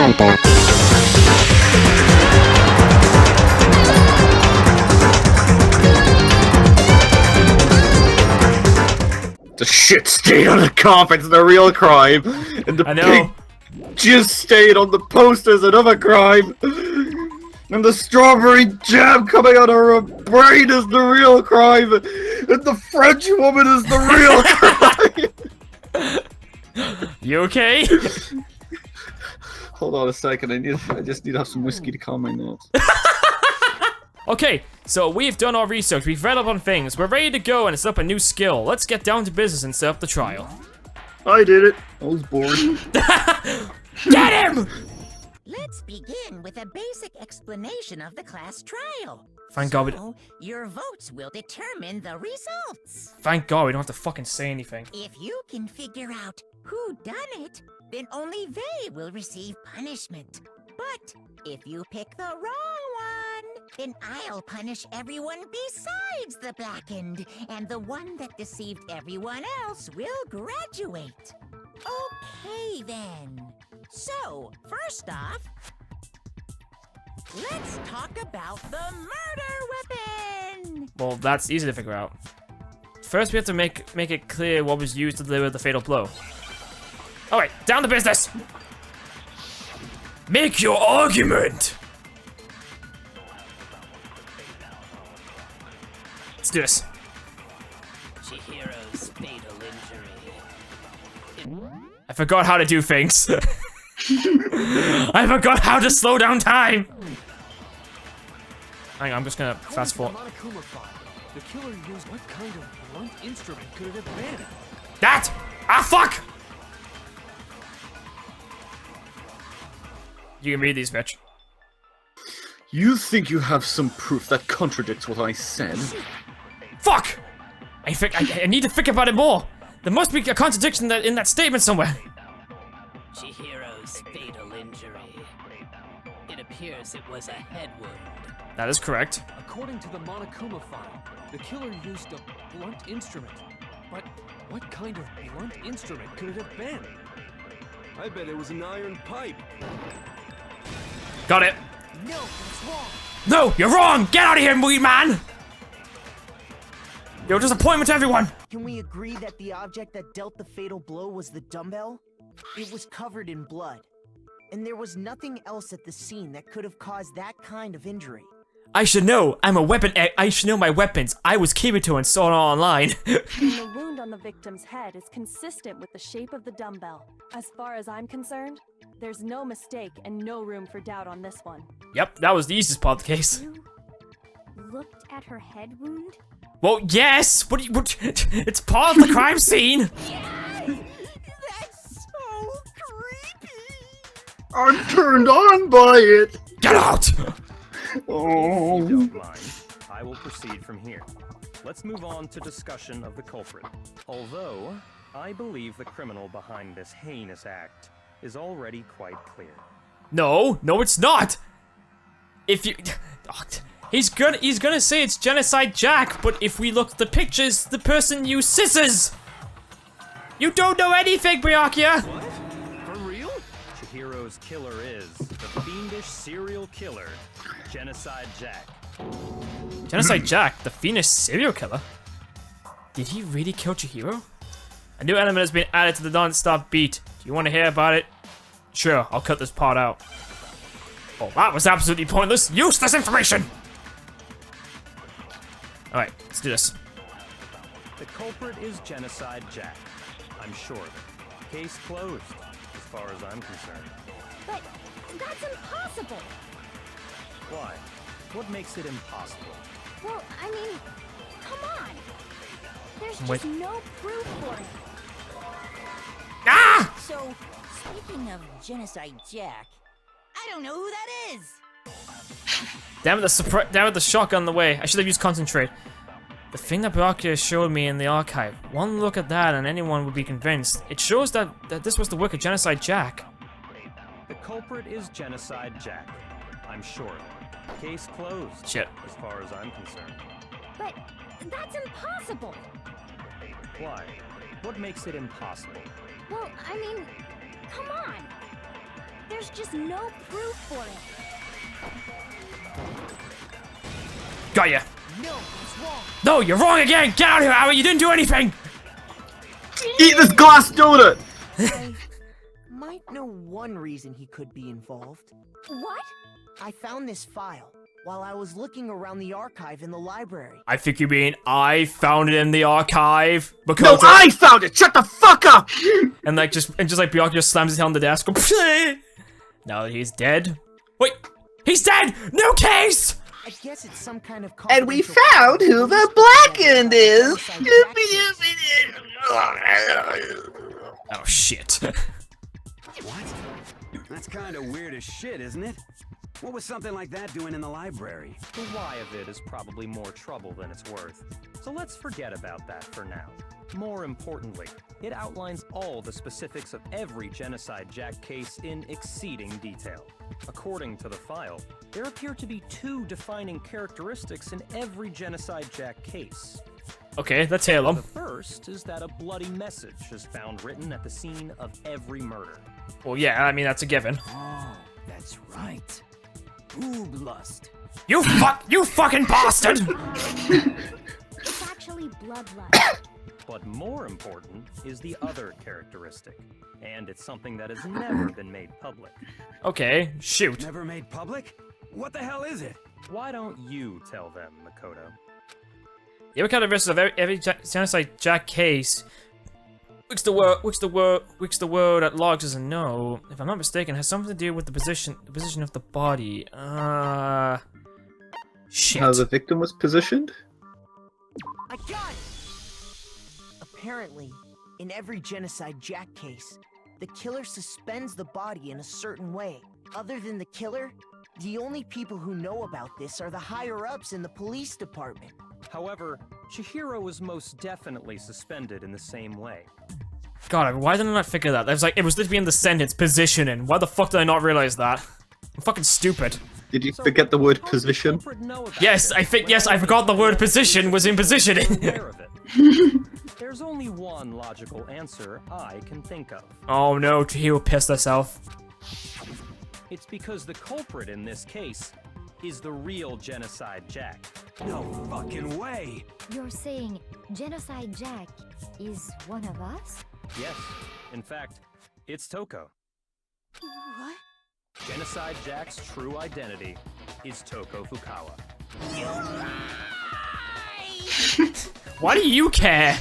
Danganronpa. The shit stain on the carpet's the real crime, and the big jizz stain on the poster's another crime, and the strawberry jam coming out of her brain is the real crime, and the French woman is the real crime. You okay? Hold on a second, I just need to have some whiskey to calm my nerves. Okay, so we've done our research, we've read up on things, we're ready to go and set up a new skill. Let's get down to business and set up the trial. I did it. I was bored. Get him! Let's begin with a basic explanation of the class trial. Thank God So, your votes will determine the results. Thank God we don't have to fucking say anything. If you can figure out who done it, then only they will receive punishment. But if you pick the wrong one, then I'll punish everyone besides the blackened, and the one that deceived everyone else will graduate. Okay then. So, first off, let's talk about the murder weapon! Well, that's easy to figure out. First we have to make it clear what was used to deliver the fatal blow. Alright, down to business! Make your argument! Let's do this. Chihiro's fatal injury. I forgot how to do things. I forgot how to slow down time! Hang on, I'm just gonna fast forward. The killer used what kind of blunt instrument could it have been? That! Ah, fuck! You can read these, bitch. You think you have some proof that contradicts what I said? Fuck! I need to think about it more. There must be a contradiction in that statement somewhere. Chihiro's fatal injury. It appears it was a head wound. That is correct. According to the Monokuma file, the killer used a blunt instrument. But what kind of blunt instrument could it have been? I bet it was an iron pipe. Got it. No, that's wrong. No, you're wrong! Get out of here, movie man! You're a disappointment to everyone! Can we agree that the object that dealt the fatal blow was the dumbbell? It was covered in blood. And there was nothing else at the scene that could have caused that kind of injury. I should know. I'm a weapon. I should know my weapons. I was Kirito and saw it all online. And the wound on the victim's head is consistent with the shape of the dumbbell. As far as I'm concerned, there's no mistake and no room for doubt on this one. Yep, that was the easiest part of the case. You looked at her head wound? Well, yes! It's part of the crime scene! Yes! That's so creepy! I'm turned on by it! Get out! Oh. If you don't mind, I will proceed from here. Let's move on to discussion of the culprit. Although, I believe the criminal behind this heinous act is already quite clear. No, it's not! If you... He's gonna say it's Genocide Jack, but if we look at the pictures, the person used scissors! You don't know anything, Byakuya! What? For real? Chihiro's killer is the fiendish serial killer, Genocide Jack. Genocide Jack, the fiendish serial killer? Did he really kill Chihiro? A new element has been added to the non-stop beat. Do you want to hear about it? Sure, I'll cut this part out. Oh, that was absolutely pointless, useless information! Alright, let's do this. The culprit is Genocide Jack. I'm sure of it. Case closed, as far as I'm concerned. But that's impossible! Why? What makes it impossible? Well, I mean, come on! There's Wait. just no proof for it. Ah! So, speaking of Genocide Jack, I don't know who that is! Damn it, the shotgun in the way. I should have used concentrate. The thing that Byakuya showed me in the archive. One look at that and anyone would be convinced. It shows that this was the work of Genocide Jack. The culprit is Genocide Jack. I'm sure of it. Case closed. Shit. As far as I'm concerned. But that's impossible! Why? What makes it impossible? Well, I mean, come on! There's There's just no proof for it. Got ya. No, he's wrong. No, you're wrong again. Get out of here, Howard. You didn't do anything. Eat this glass donut! I might know one reason he could be involved. What? I found this file while I was looking around the archive in the library. I think you mean I found it in the archive. No, Because I found it! Shut the fuck up! and just like Byakuya just slams his head on the desk. Now that he's dead. Wait, he's dead! New case! I guess it's some kind of And we confidential found file. who the black end is! Oh shit. What? That's kind of weird as shit, isn't it? What was something like that doing in the library? The why of it is probably more trouble than it's worth. So let's forget about that for now. More importantly, it outlines all the specifics of every Genocide Jack case in exceeding detail. According to the file, there appear to be 2 defining characteristics in every Genocide Jack case. Okay, let's hear The them. first is that a bloody message is found written at the scene of every murder. Well, yeah, I mean, that's a given. Oh, that's right. Booblust. You fucking bastard! It's actually bloodlust. But more important is the other characteristic, and it's something that has never been made public. Okay, shoot. Never made public? What the hell is it? Why don't you tell them, Makoto? The other characteristics of every Genocide Jack case, which the word at logs is a no, if I'm not mistaken, has something to do with the position of the body. Shit. How the victim was positioned? I got it! Apparently, in every Genocide Jack case, the killer suspends the body in a certain way. Other than the killer, the only people who know about this are the higher-ups in the police department. However, Chihiro was most definitely suspended in the same way. God, why did I not figure that? It was literally in the sentence, positioning. Why the fuck did I not realize that? I'm fucking stupid. Did you forget the word How does position? the culprit know about Yes, this I forgot the word position was in positioning. aware of it? There's only one logical answer I can think of. Oh no, Chihiro pissed herself. It's because the culprit in this case is the real Genocide Jack. No fucking way. You're saying Genocide Jack is one of us? Yes, in fact, it's Toko. What? Genocide Jack's true identity is Toko Fukawa. Why do you care?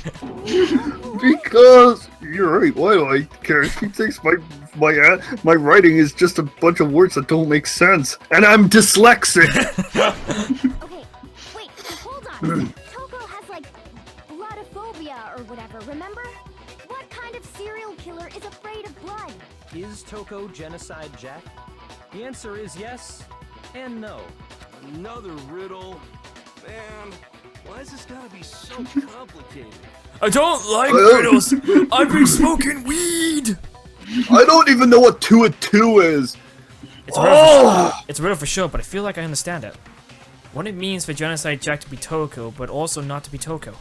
Because you're right. Why do I care? He thinks my writing is just a bunch of words that don't make sense, and I'm dyslexic. Okay, wait, hold on. Toko has like bloodophobia or whatever, remember? What kind of serial killer is afraid of blood? Is Toko Genocide Jack? The answer is yes and no. Another riddle? Man, why is this gotta be so complicated? I don't like riddles. I've been smoking weed. I don't even know what 2 and 2 is. It's a riddle it's a riddle for sure, but I feel like I understand it. What it means for Genocide Jack to be Toko, but also not to be Toko.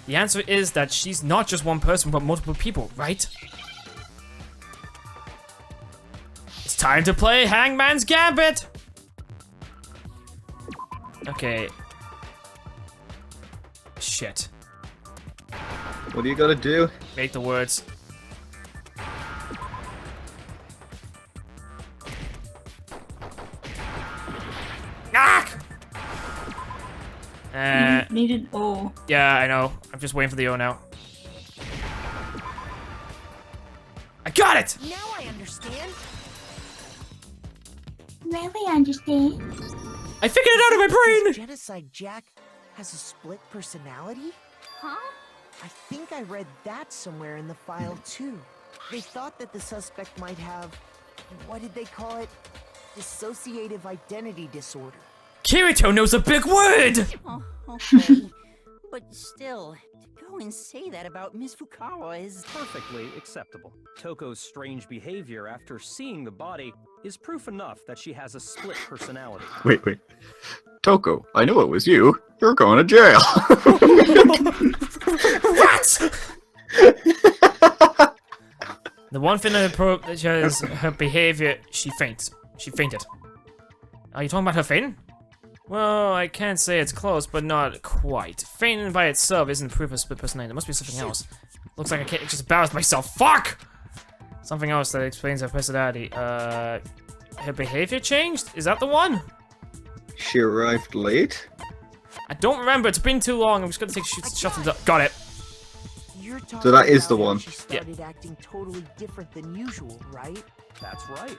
The answer is that she's not just one person, but multiple people, right? It's time to play Hangman's Gambit! Okay. Shit. What do you gotta do? Make the words. Knock! Needed O. Yeah, I know. I'm just waiting for the O now. I got it! Now I understand. Really understand. I figured it out in my brain! Genocide Jack has a split personality? Huh? I think I read that somewhere in the file too. They thought that the suspect might have, what did they call it? Dissociative identity disorder. Kirito knows a big word! Oh, okay. But still, to go and say that about Miss Fukawa is... Perfectly acceptable. Toko's strange behavior after seeing the body is proof enough that she has a split personality. Wait. Toko, I knew it was you. You're going to jail. What? The one thing that is her behavior, she faints. She fainted. Are you talking about her fainting? Well, I can't say it's close, but not quite. Fainting by itself isn't proof of split personality. There must be something else. Looks like I can't just embarrass myself. Fuck! Something else that explains her personality. Her behavior changed? Is that the one? She arrived late? I don't remember. It's been too long. I'm just gonna take shots of got it. You're talking So that is about the when one. She started acting totally different than usual, right? That's right.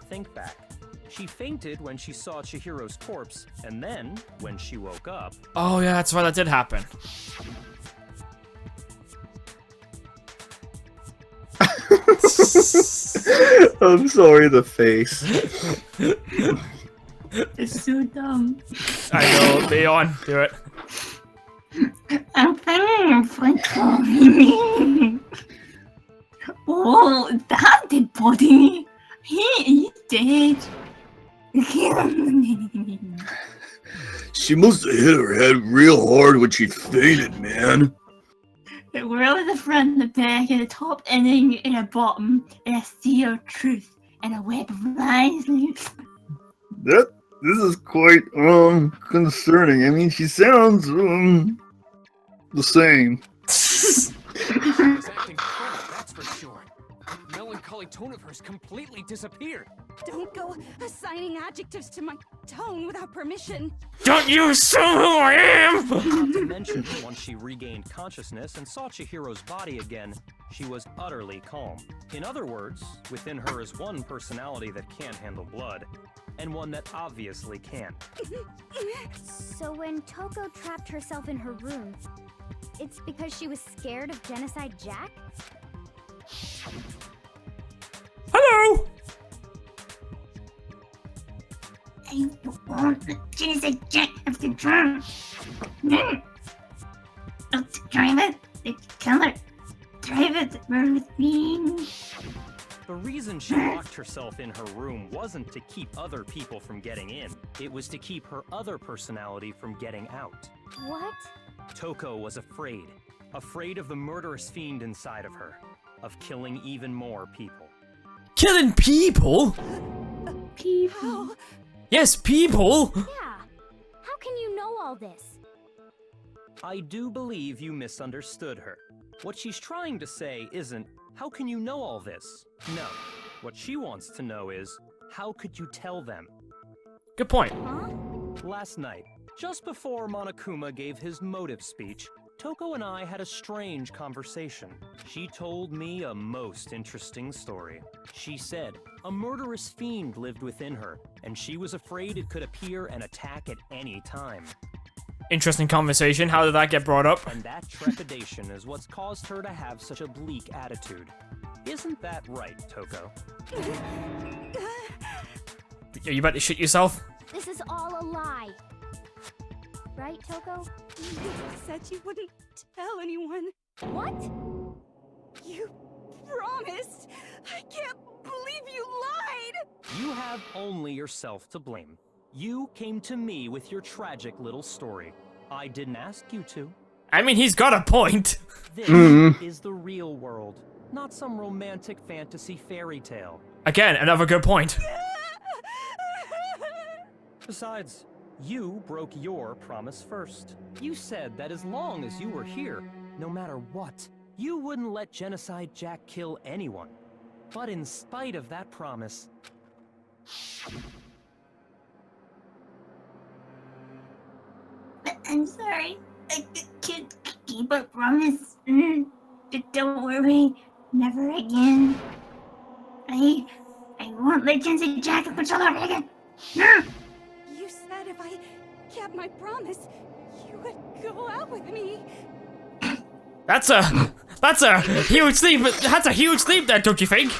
Think back. She fainted when she saw Chihiro's corpse, and then, when she woke up... Oh yeah, that's right, that did happen. I'm sorry, the face. It's so dumb. I know, Leon, do it. I'm fine for me. Oh, that dead body. He is dead. She must have hit her head real hard when she fainted, man. Where was the front, the back, and the top ending, and the bottom, and a sea of truth, and a web of lies loose. This is quite, concerning. I mean, she sounds, the same. She's acting funny, that's for sure. The melancholy tone of hers completely disappeared. Don't go assigning adjectives to my tone without permission. Don't you assume who I am! Not to mention, once she regained consciousness and saw Chihiro's body again, she was utterly calm. In other words, within her is one personality that can't handle blood, and one that obviously can. So when Toko trapped herself in her room, it's because she was scared of Genocide Jack? Hello! I want the Genocide Jack of control. Don't drive it, the killer. Drive it, burn with me. The reason she locked herself in her room wasn't to keep other people from getting in. It was to keep her other personality from getting out. What? Toko was afraid. Afraid of the murderous fiend inside of her. Of killing even more people. Killing people? People. Yes, people! Yeah. How can you know all this? I do believe you misunderstood her. What she's trying to say isn't, how can you know all this? No. What she wants to know is, how could you tell them? Good point. Huh? Last night, just before Monokuma gave his motive speech, Toko and I had a strange conversation. She told me a most interesting story. She said a murderous fiend lived within her, and she was afraid it could appear and attack at any time. Interesting conversation. How did that get brought up? And that trepidation is what's caused her to have such a bleak attitude. Isn't that right, Toko? Are you about to shit yourself? This is all a lie. Right, Toko? You said you wouldn't tell anyone. What? You promised. I can't believe you lied. You have only yourself to blame. You came to me with your tragic little story. I didn't ask you to. I mean, he's got a point. This is the real world, not some romantic fantasy fairy tale. Again, another good point. Besides, you broke your promise first. You said that as long as you were here, no matter what, you wouldn't let Genocide Jack kill anyone. But in spite of that promise... I'm sorry. I can't keep a promise. But don't worry. Never again. I won't let Genocide Jack control her again. You said if I kept my promise, you would go out with me. That's a huge leap. That's a huge leap there, don't you think?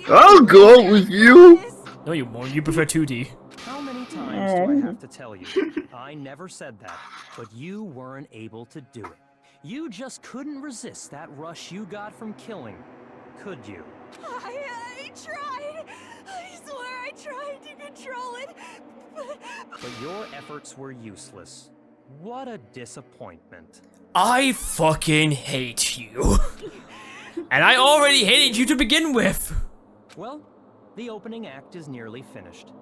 I'll go out with you. No, you won't. You prefer 2D. How many times do I have to tell you? I never said that, but you weren't able to do it. You just couldn't resist that rush you got from killing, could you? I tried. I swear I tried to control it. But your efforts were useless. What a disappointment. I fucking hate you. And I already hated you to begin with. Well, the opening act is nearly finished.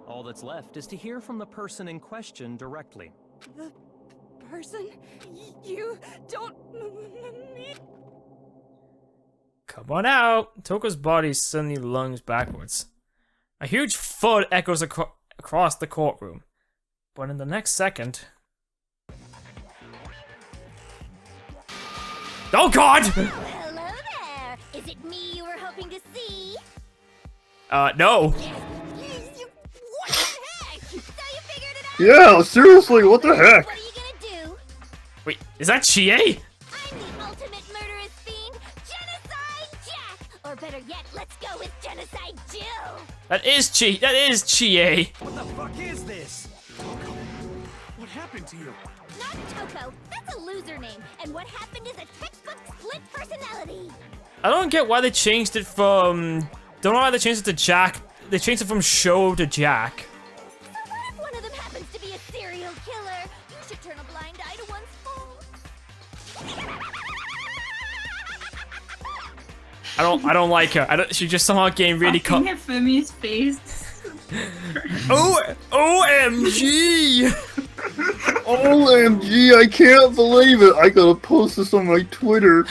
All that's left is to hear from the person in question directly. The person you don't mean. Come on out. Toko's body suddenly lunges backwards. A huge thud echoes across the courtroom. But in the next second... Oh God! Hello there! Is it me you were hoping to see? No. What the heck? So you figured it out? Yeah, seriously, what the heck? What are you gonna do? Wait, is that Chie? I'm the ultimate murderous fiend, Genocide Jack! Or better yet, let's go with Genocide Jill! That is Chie. What the fuck is this? Toko, what happened to you? Not Toko, that's a loser name, and what happened is a textbook split personality! I don't get why they changed it from... Don't know why they changed it to Jack. They changed it from Show to Jack. So what if one of them happens to be a serial killer? You should turn a blind eye to one's faults. I don't like her. She just somehow gained really Looking at Fumi's face. OMG! OMG, I can't believe it. I gotta post this on my Twitter.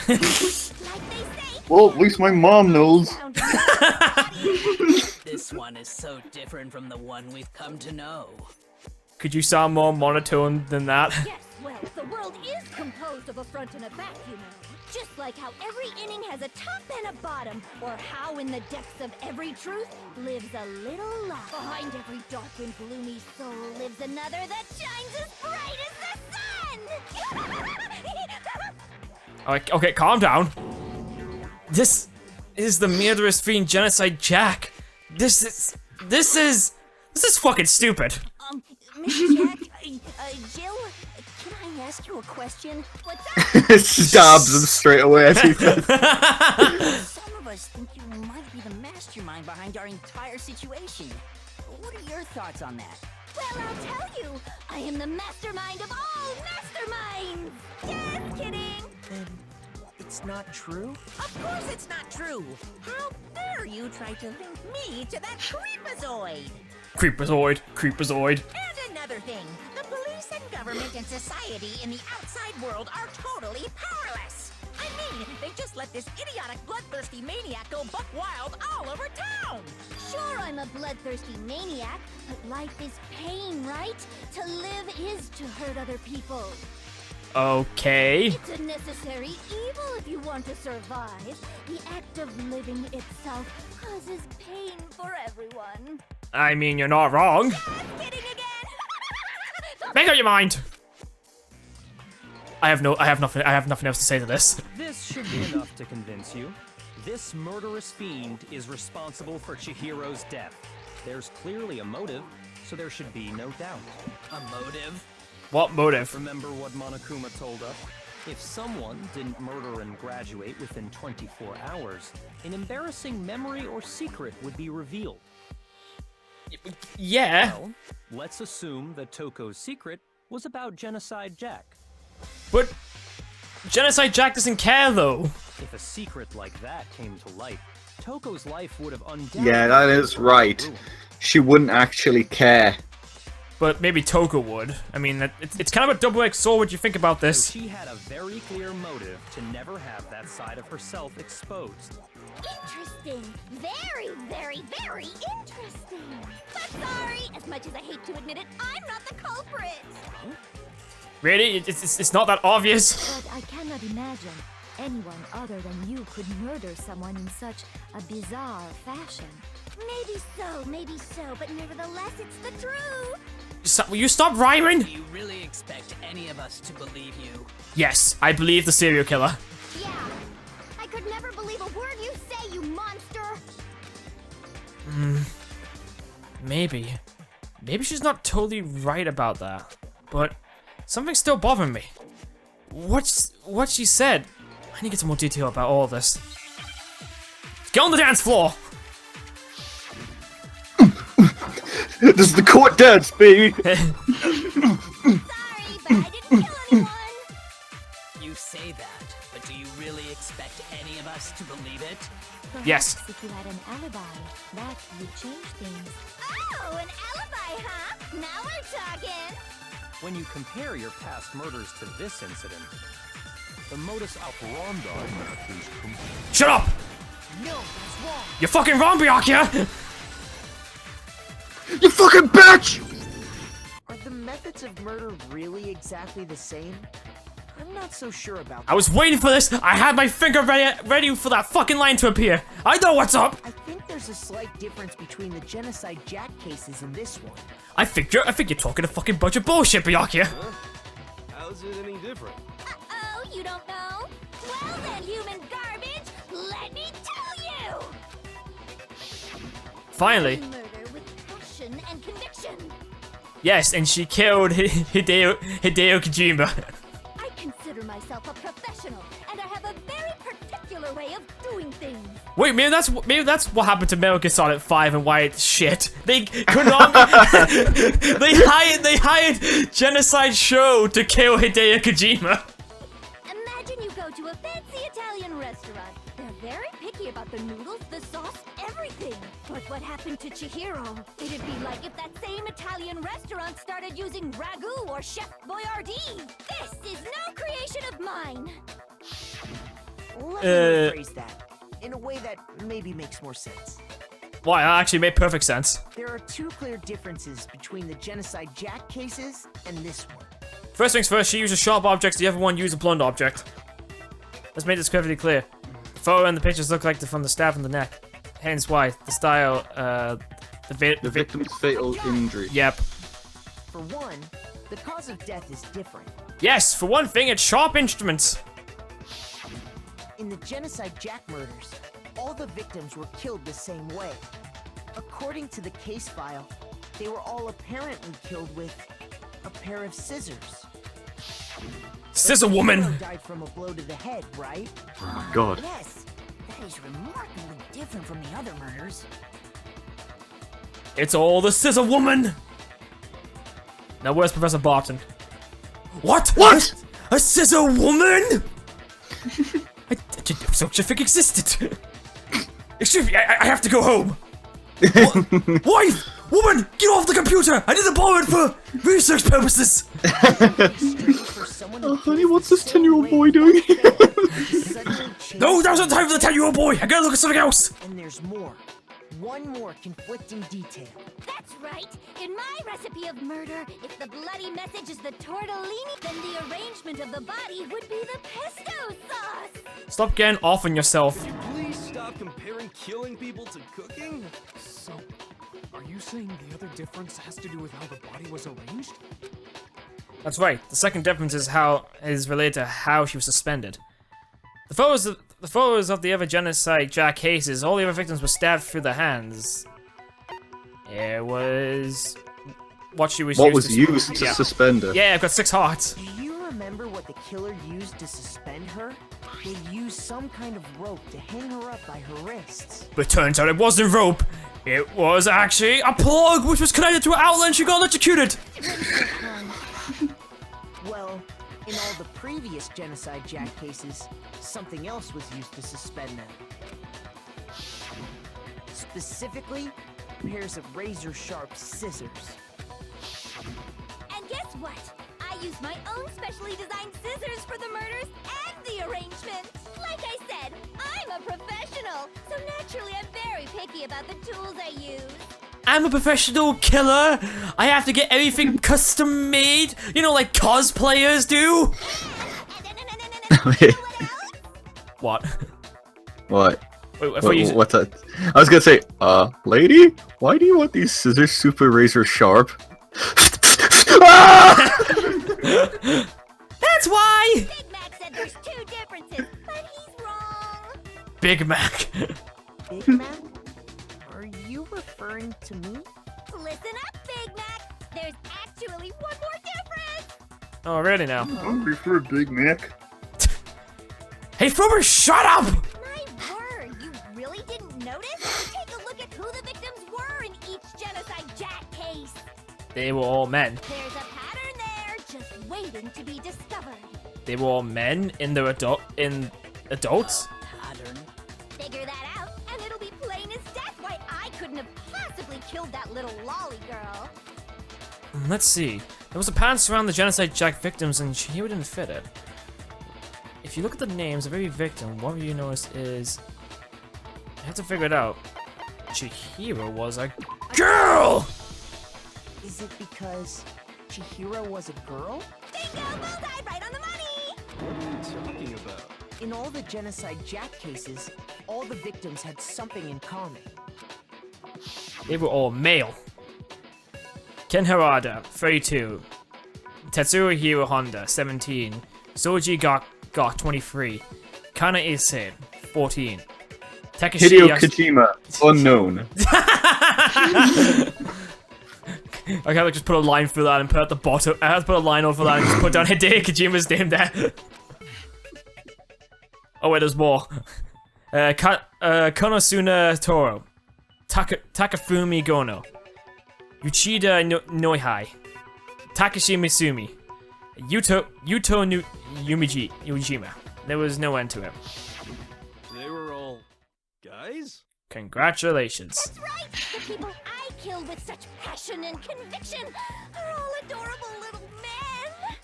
Well, at least my mom knows. This one is so different from the one we've come to know. Could you sound more monotone than that? Yes, well, the world is composed of a front and a back, you know. Just like how every inning has a top and a bottom, or how in the depths of every truth lives a little light. Behind every dark and gloomy soul lives another that shines as bright as the sun! Okay, calm down. This is the murderous fiend Genocide Jack. This is fucking stupid. Miss Jack, Jill, can I ask you a question? What's up? Stabs him straight away as he says. Some of us think you might be the mastermind behind our entire situation. What are your thoughts on that? Well, I'll tell you, I am the mastermind of all masterminds! Just kidding! Then it's not true? Of course it's not true! How dare you try to link me to that creepazoid? Creepazoid. And another thing, the police and government and society in the outside world are totally powerless! I mean, they just let this idiotic bloodthirsty maniac go buck wild all over town! Sure, I'm a bloodthirsty maniac, but life is pain, right? To live is to hurt other people. Okay. It's a necessary evil if you want to survive. The act of living itself causes pain for everyone. I mean, you're not wrong. Just kidding again. Make up your mind. I have nothing else to say to this. This should be enough to convince you. This murderous fiend is responsible for Chihiro's death. There's clearly a motive, so there should be no doubt. A motive? What motive? Remember what Monokuma told us? If someone didn't murder and graduate within 24 hours, an embarrassing memory or secret would be revealed. Yeah. Well, let's assume that Toko's secret was about Genocide Jack. But Genocide Jack doesn't care, though. If a secret like that came to light, Toko's life would have undoubtedly... Yeah, that is right. She wouldn't actually care. But maybe Toko would. I mean, it's kind of a double-edged sword when you think about this. So she had a very clear motive to never have that side of herself exposed. Interesting. Very, very, very interesting. But sorry, as much as I hate to admit it, I'm not the culprit. Really? It's not that obvious? But I cannot imagine anyone other than you could murder someone in such a bizarre fashion. Maybe so, but nevertheless, it's the truth. Will you stop rhyming? Do you really expect any of us to believe you? Yes, I believe the serial killer. Yeah. I could never believe a word you say, you monster. Maybe. Maybe she's not totally right about that. But something's still bothering me. What she said? I need to get some more detail about all of this. Get on the dance floor! This is the court dance, baby! Sorry, but I didn't kill anyone. You say that, but do you really expect any of us to believe Yes. If you had an alibi, that would change things. Oh, an alibi, huh? Now we're talking. When you compare your past murders to this incident, the modus operandi matches completely. Shut up! No, that's wrong. You're fucking wrong, Byakuya! You fucking bitch! Are the methods of murder really exactly the same? I'm not so sure about that. I was waiting for this. I had my finger ready for that fucking line to appear. I know what's up. I think there's a slight difference between the Genocide Jack cases and this one. I think you're talking a fucking bunch of bullshit, Byakuya. Huh? How's it any different? Uh-oh, you don't know? Well then, human garbage, let me tell you! Finally. Murder with passion and conviction. Yes, and she killed Hideo Kojima. I consider myself a professional, and I have a very particular way of doing things. Wait, maybe that's what happened to Metal Gear Solid 5 and why it's shit. They Konami they hired Genocide Show to kill Hideo Kojima. Imagine you go to a fancy Italian restaurant. They're very picky about the noodles, the sauce, everything. But what happened to Chihiro? It'd be like if that same Italian restaurant started using ragu or Chef Boyardee. This is no creation of mine. Let me rephrase that in a way that maybe makes more sense. Why? That actually made perfect sense. There are two clear differences between the Genocide Jack cases and this one. First things first, she uses sharp objects, the other one used a blunt object. Let's make this perfectly clear. The photo and the pictures look like they're from the stab in the neck. Hence why the style, the victim's fatal injury. Yep. For one, the cause of death is different. Yes, for one thing, it's sharp instruments. In the Genocide Jack murders, all the victims were killed the same way. According to the case file, they were all apparently killed with a pair of scissors. Scissor woman! Died from a blow to the head, right? Oh my god. Yes, that is remarkably different from the other murders. It's all the scissor woman! Now where's Professor Barton? What? What? A scissor woman? I didn't know such a thing existed. Excuse me, I have to go home. Wife! Woman! Get off the computer! I need to borrow it for research purposes! Oh, honey, what's this 10-year-old boy doing? No, there's no time for the 10-year-old boy! I gotta look at something else! And there's more. One more conflicting detail. That's right. In my recipe of murder, if the bloody message is the tortellini, then the arrangement of the body would be the pesto sauce. Stop getting off on yourself. Could you please stop comparing killing people to cooking? So, are you saying the other difference has to do with how the body was arranged? That's right. The second difference is related to how she was suspended. The photos of the other Genocide Jack cases, all the other victims were stabbed through the hands. It was what she was used to suspend her. Yeah, I've got 6 hearts. Do you remember what the killer used to suspend her? They used some kind of rope to hang her up by her wrists. But turns out it wasn't rope. It was actually a plug which was connected to an outlet and she got electrocuted. Well, in all the previous Genocide Jack cases, something else was used to suspend them. Specifically, pairs of razor-sharp scissors. And guess what? I used my own specially designed scissors for the murders and the arrangement. Like I said, I'm a professional, so naturally I'm very picky about the tools I use. I'm a professional killer. I have to get everything custom made. You know, like cosplayers do. What? What? Wait, what's that? I was gonna say, lady, why do you want these scissors super razor sharp? That's why! Big Mac said there's 2 differences, but he's wrong. Big Mac. Big Mac? Are you referring to me? Listen up, Big Mac. There's actually one more difference. Oh, really now? I'm hungry for a Big Mac. Hey, Fuber, shut up! My word, you really didn't notice? Take a look at who the victims were in each Genocide Jack case. They were all men. There's a pattern there, just waiting to be discovered. They were all men in their adults? Pattern. Figure that out, and little lolly girl. Let's see. There was a pattern surrounding the Genocide Jack victims, and Chihiro didn't fit it. If you look at the names of every victim, what you notice is... I have to figure it out. Chihiro was a girl! Is it because Chihiro was a girl? Bingo! Bullseye! Right on the money! What are you talking about? In all the Genocide Jack cases, all the victims had something in common. They were all male. Ken Harada, 32. Tetsuhiro Honda, 17. Soji Gak, 23. Kana Ise, 14. Takeshi Hideo Kojima, unknown. I gotta just put a line through that and put at the bottom. I have to put a line over that and just put down Hideo Kojima's name there. Oh wait, there's more. Konosuna Toro. Takafumi Gono. Uchida Noihai. Takashi Misumi. Yuto Yumijima. There was no end to it. They were all guys? Congratulations. That's right! The people I killed with such passion and conviction are all adorable little men!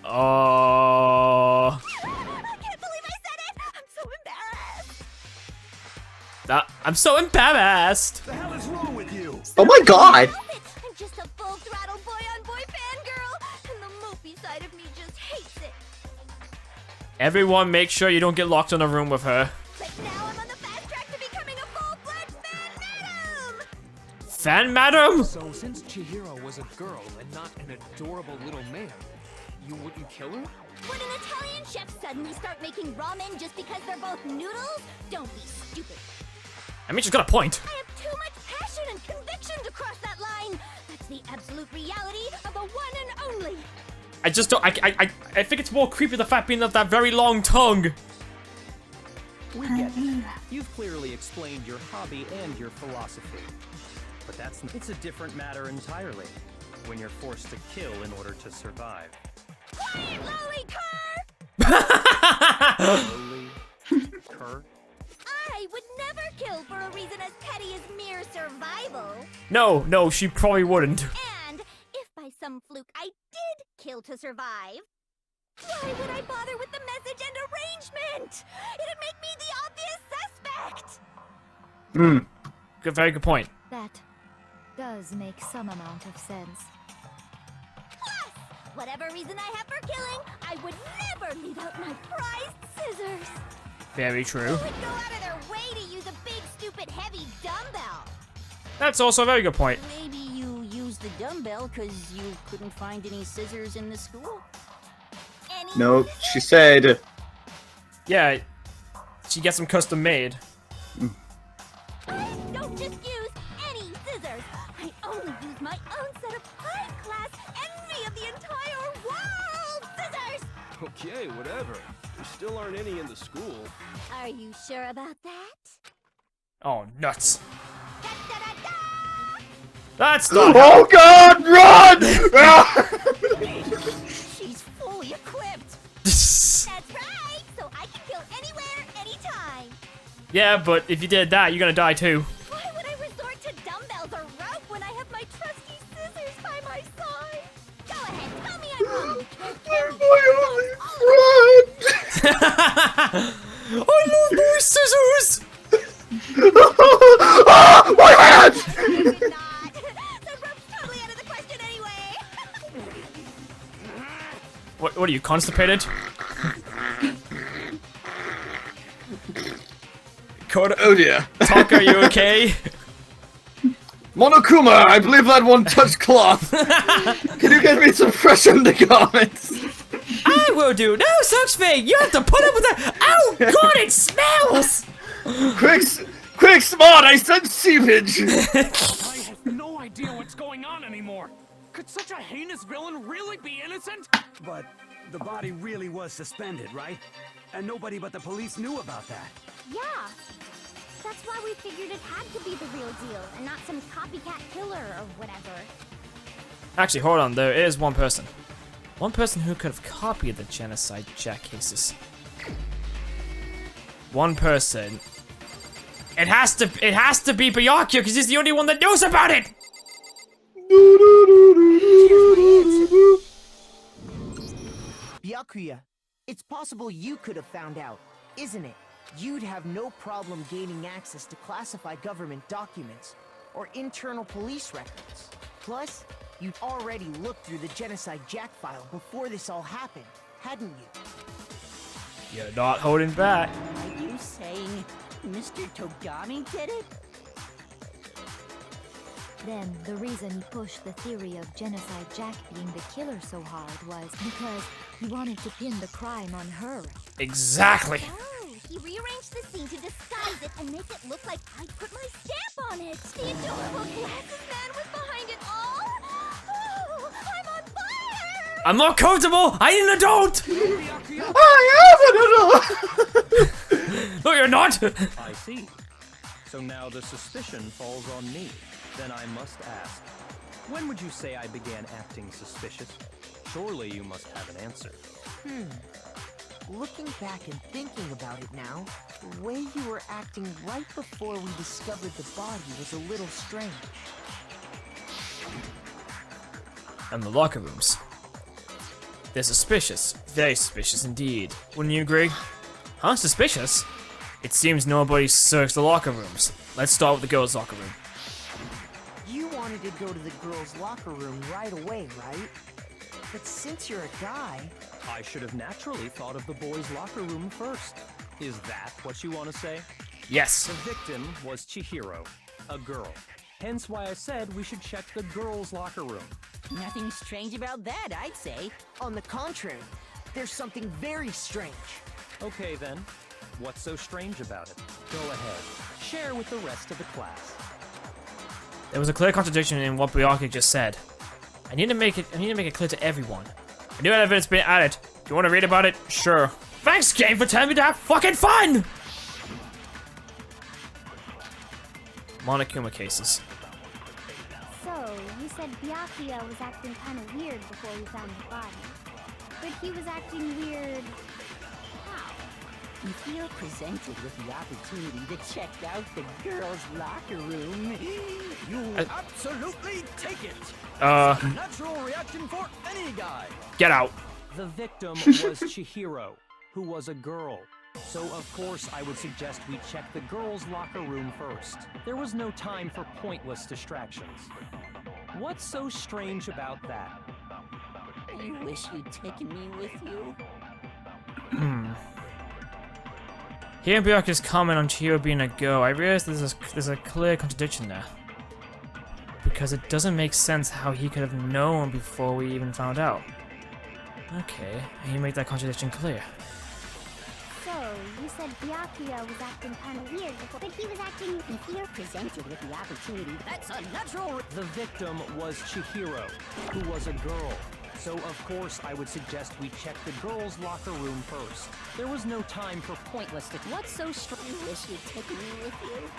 Oh. I can't believe I said it! I'm so embarrassed! I'm so embarrassed! The hell is wrong with you? Oh my god! I'm just a full-throttle boy-on-boy fangirl, and the mopey side of me just hates it. Everyone make sure you don't get locked in a room with her. But now I'm on the fast track to becoming a full-fledged fan madam! Fan madam? So since Chihiro was a girl and not an adorable little man, you wouldn't kill her? Would an Italian chef suddenly start making ramen just because they're both noodles? Don't be stupid. I mean, she's got a point. I have too much passion and conviction to cross that line. That's the absolute reality of the one and only. I just don't. I think it's more creepy the fact being of that very long tongue. We get it. You've clearly explained your hobby and your philosophy. But it's a different matter entirely. When you're forced to kill in order to survive. Quiet, lolly cur! Lowly cur? I would never kill for a reason as petty as mere survival. No, she probably wouldn't. And if by some fluke I did kill to survive, why would I bother with the message and arrangement? It'd make me the obvious suspect. Good, very good point. That does make some amount of sense. Plus, whatever reason I have for killing, I would never leave out my prized scissors. Very true. Who would go out of their way to use a big, stupid, heavy dumbbell? That's also a very good point. Maybe you used the dumbbell because you couldn't find any scissors in the school? No, she said... Yeah, she gets them custom made. I don't just use any scissors. I only use my own set of high-class envy of the entire world scissors. Okay, whatever. There still aren't any in the school. Are you sure about that? Oh, nuts. Da-da-da-da! That's not. Oh god, run! She's fully equipped. That's right! So I can kill anywhere, anytime. Yeah, but if you did that, you're gonna die too. Why would I resort to dumbbells or rope when I have my trusty scissors by my side? Go ahead, tell me I'm wrong. I love my scissors! My hand! The rope's totally out of the question anyway. What are you, constipated? Koda, Oh dear. Talk, are you okay? Monokuma, I believe that one touched cloth. Can you get me some fresh undergarments? I will do no such thing! You have to put up with that! Oh god, it smells! Quick, Smart, I sense seepage! I have no idea what's going on anymore. Could such a heinous villain really be innocent? But the body really was suspended, right? And nobody but the police knew about that. Yeah. That's why we figured it had to be the real deal and not some copycat killer or whatever. Actually, hold on, there is one person. One person who could have copied the Genocide Jack cases. One person. It has to be Byakuya because he's the only one that knows about it! Byakuya, it's possible you could have found out, isn't it? You'd have no problem gaining access to classified government documents or internal police records. Plus, you'd already looked through the Genocide Jack file before this all happened, hadn't you? You're not holding back. Are you saying Mr. Togami did it? Then the reason he pushed the theory of Genocide Jack being the killer so hard was because he wanted to pin the crime on her. Exactly. Oh, he rearranged the scene to disguise it and make it look like I put my stamp on it. The adorable glasses man was behind it all. Oh, I'm on fire! I'm not comfortable. I need an adult. I am an adult. No, you're not. I see. So now the suspicion falls on me. Then I must ask, when would you say I began acting suspicious? Surely you must have an answer. Looking back and thinking about it now, the way you were acting right before we discovered the body was a little strange. And the locker rooms. They're suspicious. Very suspicious indeed. Wouldn't you agree? Huh? Suspicious? It seems nobody searched the locker rooms. Let's start with the girls' locker room. You wanted to go to the girls' locker room right away, right? But since you're a guy... I should have naturally thought of the boys' locker room first. Is that what you want to say? Yes. The victim was Chihiro, a girl. Hence why I said we should check the girls' locker room. Nothing strange about that, I'd say. On the contrary, there's something very strange. Okay then, what's so strange about it? Go ahead, share with the rest of the class. There was a clear contradiction in what Byakuya just said. I need to make it clear to everyone. A new evidence been added. Do you want to read about it? Sure. Thanks, game, for telling me to have fucking fun! Monokuma cases. So, you said Byakuya was acting kind of weird before we found the body. But he was acting weird... how? If you're presented with the opportunity to check out the girls' locker room, you absolutely take it. Natural reaction for any guy. Get out. The victim was Chihiro, who was a girl. So of course I would suggest we check the girls' locker room first. There was no time for pointless distractions. What's so strange about that? I wish you'd taken me with you. Hearing Byakuya's comment on Chihiro being a girl, I realize there's a clear contradiction there. Because it doesn't make sense how he could have known before we even found out. Okay, and you make that contradiction clear. So, you said Byakuya was acting kind of weird before, but he was acting... If you're presented with the opportunity, that's a natural... The victim was Chihiro, who was a girl. So of course I would suggest we check the girls' locker room first. There was no time for pointless... What's so strange? I wish you'd taken me with you.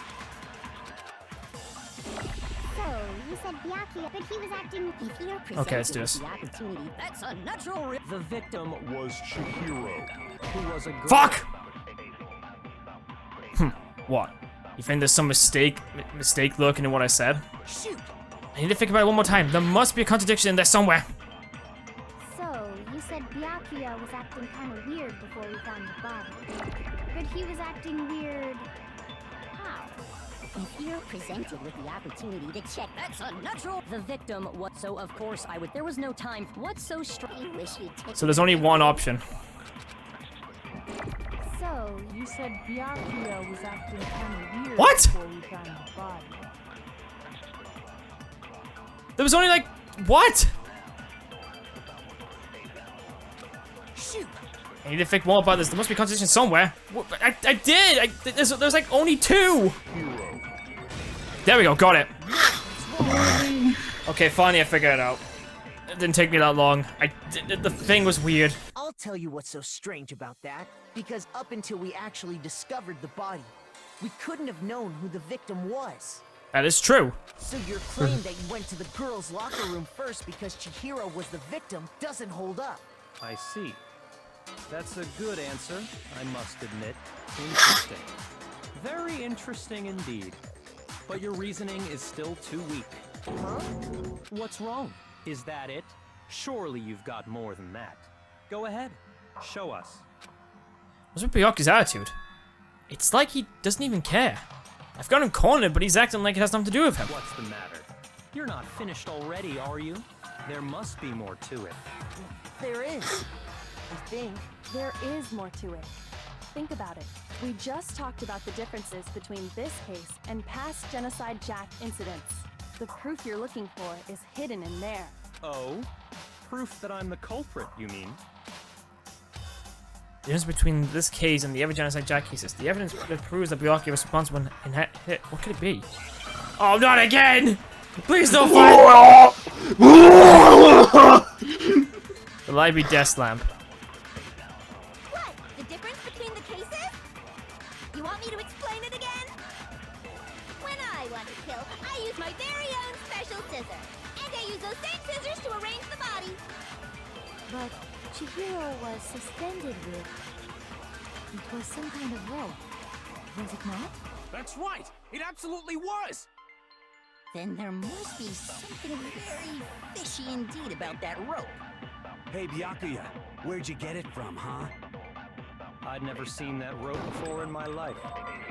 So, you said Byakuya, but he was acting... If you're presented Okay, let's do with this. the opportunity, that's a natural... The victim was Chihiro, who was a girl. Fuck! What? You think there's some mistake lurking in what I said? Shoot! I need to think about it one more time. There must be a contradiction in there somewhere. So, you said Byakuya was acting kind of weird before we found the body. But he was acting weird... how? If you're presented with the opportunity to check, that's a natural... The victim was... So of course I would... There was no time... What's so strange? I wish you'd taken... So there's only one option. So, you said Byakuya was acting kind of weird What? before we found the body. There was only like... What? Shoot! I need to think more about this. There must be a contradiction somewhere. I did! There's like only two! There we go, got it. Okay, finally I figured it out. It didn't take me that long. The thing was weird. I'll tell you what's so strange about that. Because up until we actually discovered the body, we couldn't have known who the victim was. That is true. So your claim that you went to the girls' locker room first because Chihiro was the victim doesn't hold up. I see. That's a good answer, I must admit. Interesting. Very interesting indeed. But your reasoning is still too weak. Huh? What's wrong? Is that it? Surely you've got more than that. Go ahead, show us. What's with Byakuya's attitude? It's like he doesn't even care. I've got him cornered, but he's acting like it has nothing to do with him. What's the matter? You're not finished already, are you? There must be more to it. There is. I think. There is more to it. Think about it. We just talked about the differences between this case and past Genocide Jack incidents. The proof you're looking for is hidden in there. Oh? Proof that I'm the culprit, you mean? The difference between this case and the other Genocide Jack cases. The evidence that proves that Byakuya was responsible and hit. What could it be? Oh, not again! Please don't fight! The library desk lamp. What? The difference between the cases? You want me to explain it again? When I want to kill, I use my very own special scissor. And I use those same scissors to arrange the body. But Chihiro was suspended with... It was some kind of rope. Was it not? That's right! It absolutely was! Then there must be something very fishy indeed about that rope. Hey, Byakuya, where'd you get it from, huh? I'd never seen that rope before in my life.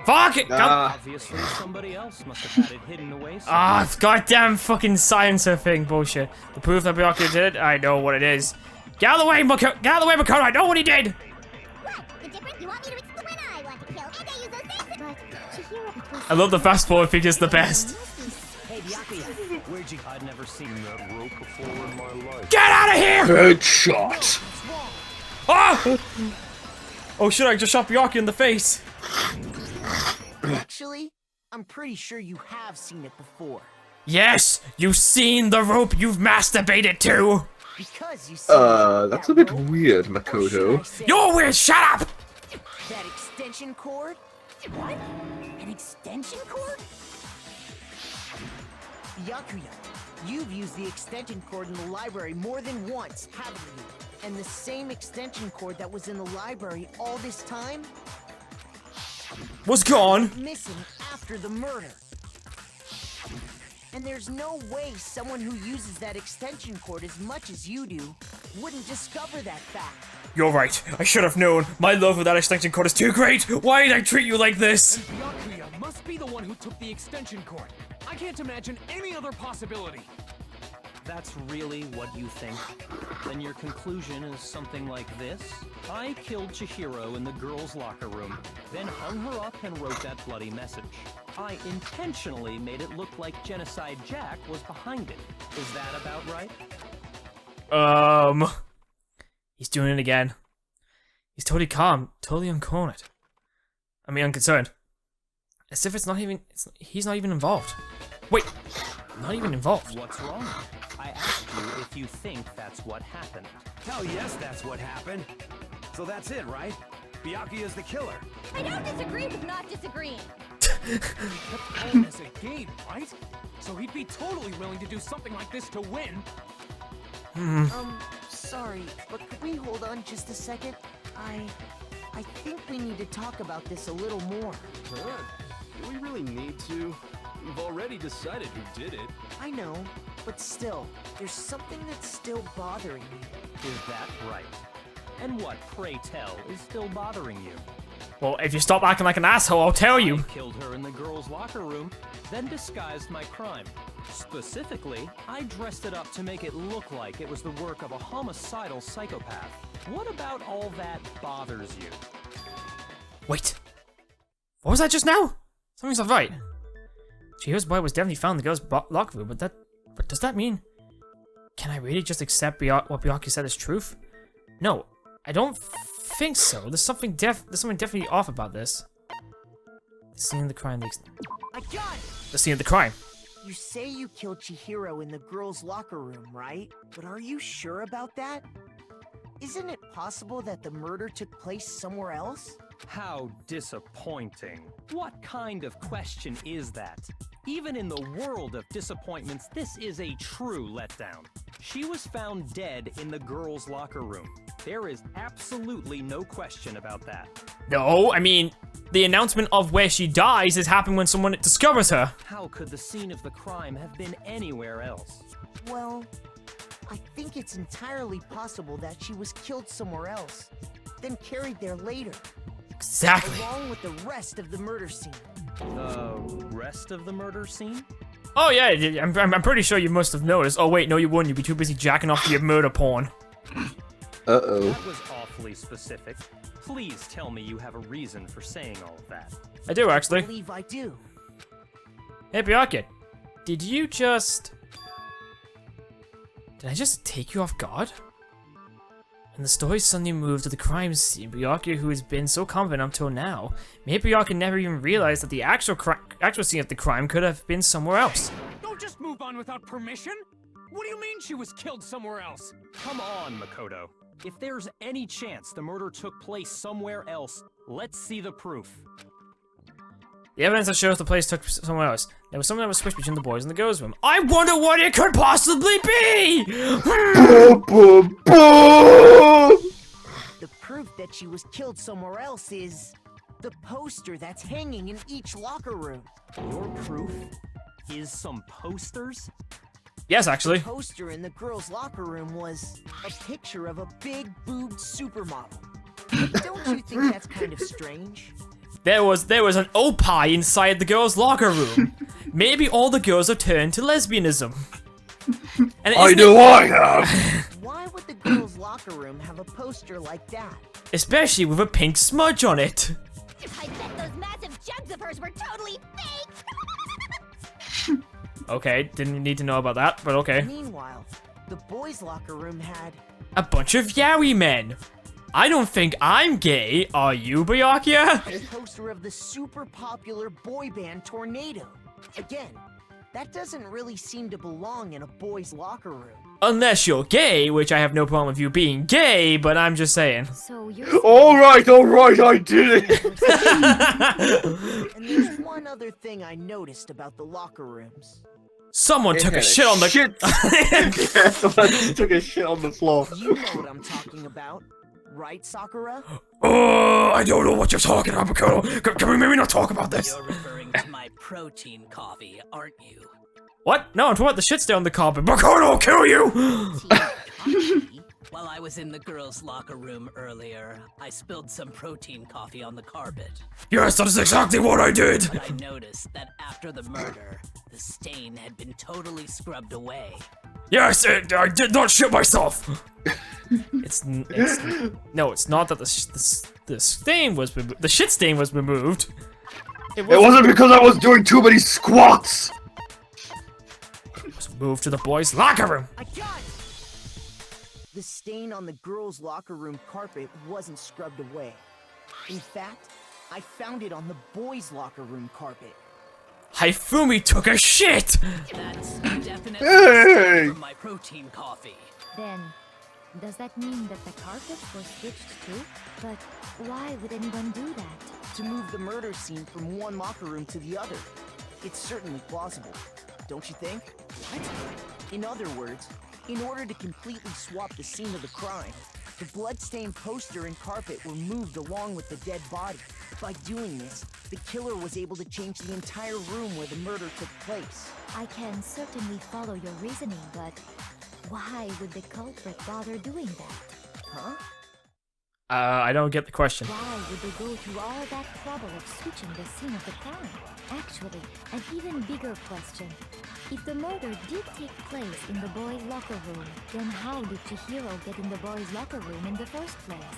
Fuck it! Obviously, somebody else must have had it hidden away somewhere. Ah, goddamn fucking science thing bullshit. The proof that Byakuya did it, I know what it is. Get out of the way, Makoto! Get out of the way, Makoto! I know what he did! What? The difference? You want me to explain when I want to kill, and I use those same scissors. But Chihiro... I love the fast forward figures the best. Hey, Byakuya, Where'd you... I'd never seen that rope before in my life. Get out of here! Headshot. Ah! Oh shit, I just shot Byakuya in the face. Actually, I'm pretty sure you have seen it before. Yes, you've seen the rope you've masturbated to. Because you see That's a bit weird, Makoto. You're weird, shut up! that extension cord? What? An extension cord? Byakuya, you've used the extension cord in the library more than once, haven't you? And the same extension cord that was in the library all this time? Was gone. Missing after the murder. And there's no way someone who uses that extension cord as much as you do wouldn't discover that fact. You're right. I should have known. My love for that extension cord is too great. Why did I treat you like this? Byakuya must be the one who took the extension cord. I can't imagine any other possibility. That's really what you think? Then your conclusion is something like this? I killed Chihiro in the girls' locker room, then hung her up and wrote that bloody message. I intentionally made it look like Genocide Jack was behind it. Is that about right? He's doing it again. He's totally calm, totally uncornered. I mean, unconcerned. As if he's not even involved. Wait, not even involved. What's wrong? I asked you if you think that's what happened. Hell yes, that's what happened. So that's it, right? Byakuya's the killer. I don't disagree with not disagreeing. He kept calling this a game, right? So he'd be totally willing to do something like this to win. Sorry, but could we hold on just a second? I think we need to talk about this a little more. Huh? Do we really need to? We've already decided who did it. I know, but still, there's something that's still bothering me. Is that right? And what, pray tell, is still bothering you? Well, if you stop acting like an asshole, I'll tell you. I killed her in the girls' locker room, then disguised my crime. Specifically, I dressed it up to make it look like it was the work of a homicidal psychopath. What about all that bothers you? Wait. What was that just now? Something's not right. Chihiro's body was definitely found in the girls' locker room, but does that mean... Can I really just accept what Byakuya said is truth? No, I don't think so. There's something definitely off about this. The scene of the crime. I got it! The scene of the crime. You say you killed Chihiro in the girls' locker room, right? But are you sure about that? Isn't it possible that the murder took place somewhere else? How disappointing. What kind of question is that? Even in the world of disappointments, this is a true letdown. She was found dead in the girls' locker room. There is absolutely no question about that. No, I mean, the announcement of where she dies has happened when someone discovers her. How could the scene of the crime have been anywhere else? Well, I think it's entirely possible that she was killed somewhere else, then carried there later. Exactly. Along with the rest of the murder scene. The rest of the murder scene? Oh yeah, I'm pretty sure you must have noticed. Oh wait, no you wouldn't. You'd be too busy jacking off to your murder porn. Uh-oh. That was awfully specific. Please tell me you have a reason for saying all of that. I do actually. I believe I do. Hey Byakuya, did you just... Did I just take you off guard? And the story suddenly moved to the crime scene. Byakuya, who has been so confident up till now, maybe Byakuya never even realized that the actual scene of the crime could have been somewhere else. Don't just move on without permission! What do you mean she was killed somewhere else? Come on, Makoto. If there's any chance the murder took place somewhere else, let's see the proof. The evidence that shows the place took somewhere else. There was something that was switched between the boys and the girls' room. I wonder what it could possibly be! The proof that she was killed somewhere else is the poster that's hanging in each locker room. Your proof is some posters? Yes, actually. The poster in the girls' locker room was a picture of a big boobed supermodel. Don't you think that's kind of strange? There was an opie inside the girls' locker room. Maybe all the girls are turned to lesbianism. And I know I have! Why would the girls' locker room have a poster like that? Especially with a pink smudge on it. I bet those massive jugs of hers were totally fake! Okay, didn't need to know about that, but okay. Meanwhile, the boys' locker room had a bunch of yaoi men. I don't think I'm gay. Are you, Byakuya? a poster of the super popular boy band Tornado. Again, that doesn't really seem to belong in a boys' locker room. Unless you're gay, which I have no problem with you being gay, but I'm just saying. So you're Alright, I did it! And there's one other thing I noticed about the locker rooms. Someone took a shit on the... Yeah, someone took a shit on the floor. You know what I'm talking about, right, Sakura? Oh, I don't know what you're talking about, Makoto. Can we maybe not talk about this? You're referring to my protein coffee, aren't you? What? No, I'm talking about the shit still on the carpet. Makoto, I'll kill you! While I was in the girls' locker room earlier, I spilled some protein coffee on the carpet. Yes, that is exactly what I did! But I noticed that after the murder, the stain had been totally scrubbed away. Yes, I did not shit myself! No, it's not that the stain was removed. The shit stain was removed. It wasn't because I was doing too many squats! It was moved to the boys' locker room. I got it! The stain on the girls' locker room carpet wasn't scrubbed away. In fact, I found it on the boys' locker room carpet. Haifumi took a shit! That's definitely from my protein coffee. Then, does that mean that the carpets were stitched too? But why would anyone do that? To move the murder scene from one locker room to the other. It's certainly plausible, don't you think? What? In other words, in order to completely swap the scene of the crime, the bloodstained poster and carpet were moved along with the dead body. By doing this, the killer was able to change the entire room where the murder took place. I can certainly follow your reasoning, but why would the culprit bother doing that? Huh? I don't get the question. Why would they go through all that trouble of switching the scene of the crime? Actually, an even bigger question. If the murder did take place in the boys' locker room, then how did Chihiro get in the boys' locker room in the first place?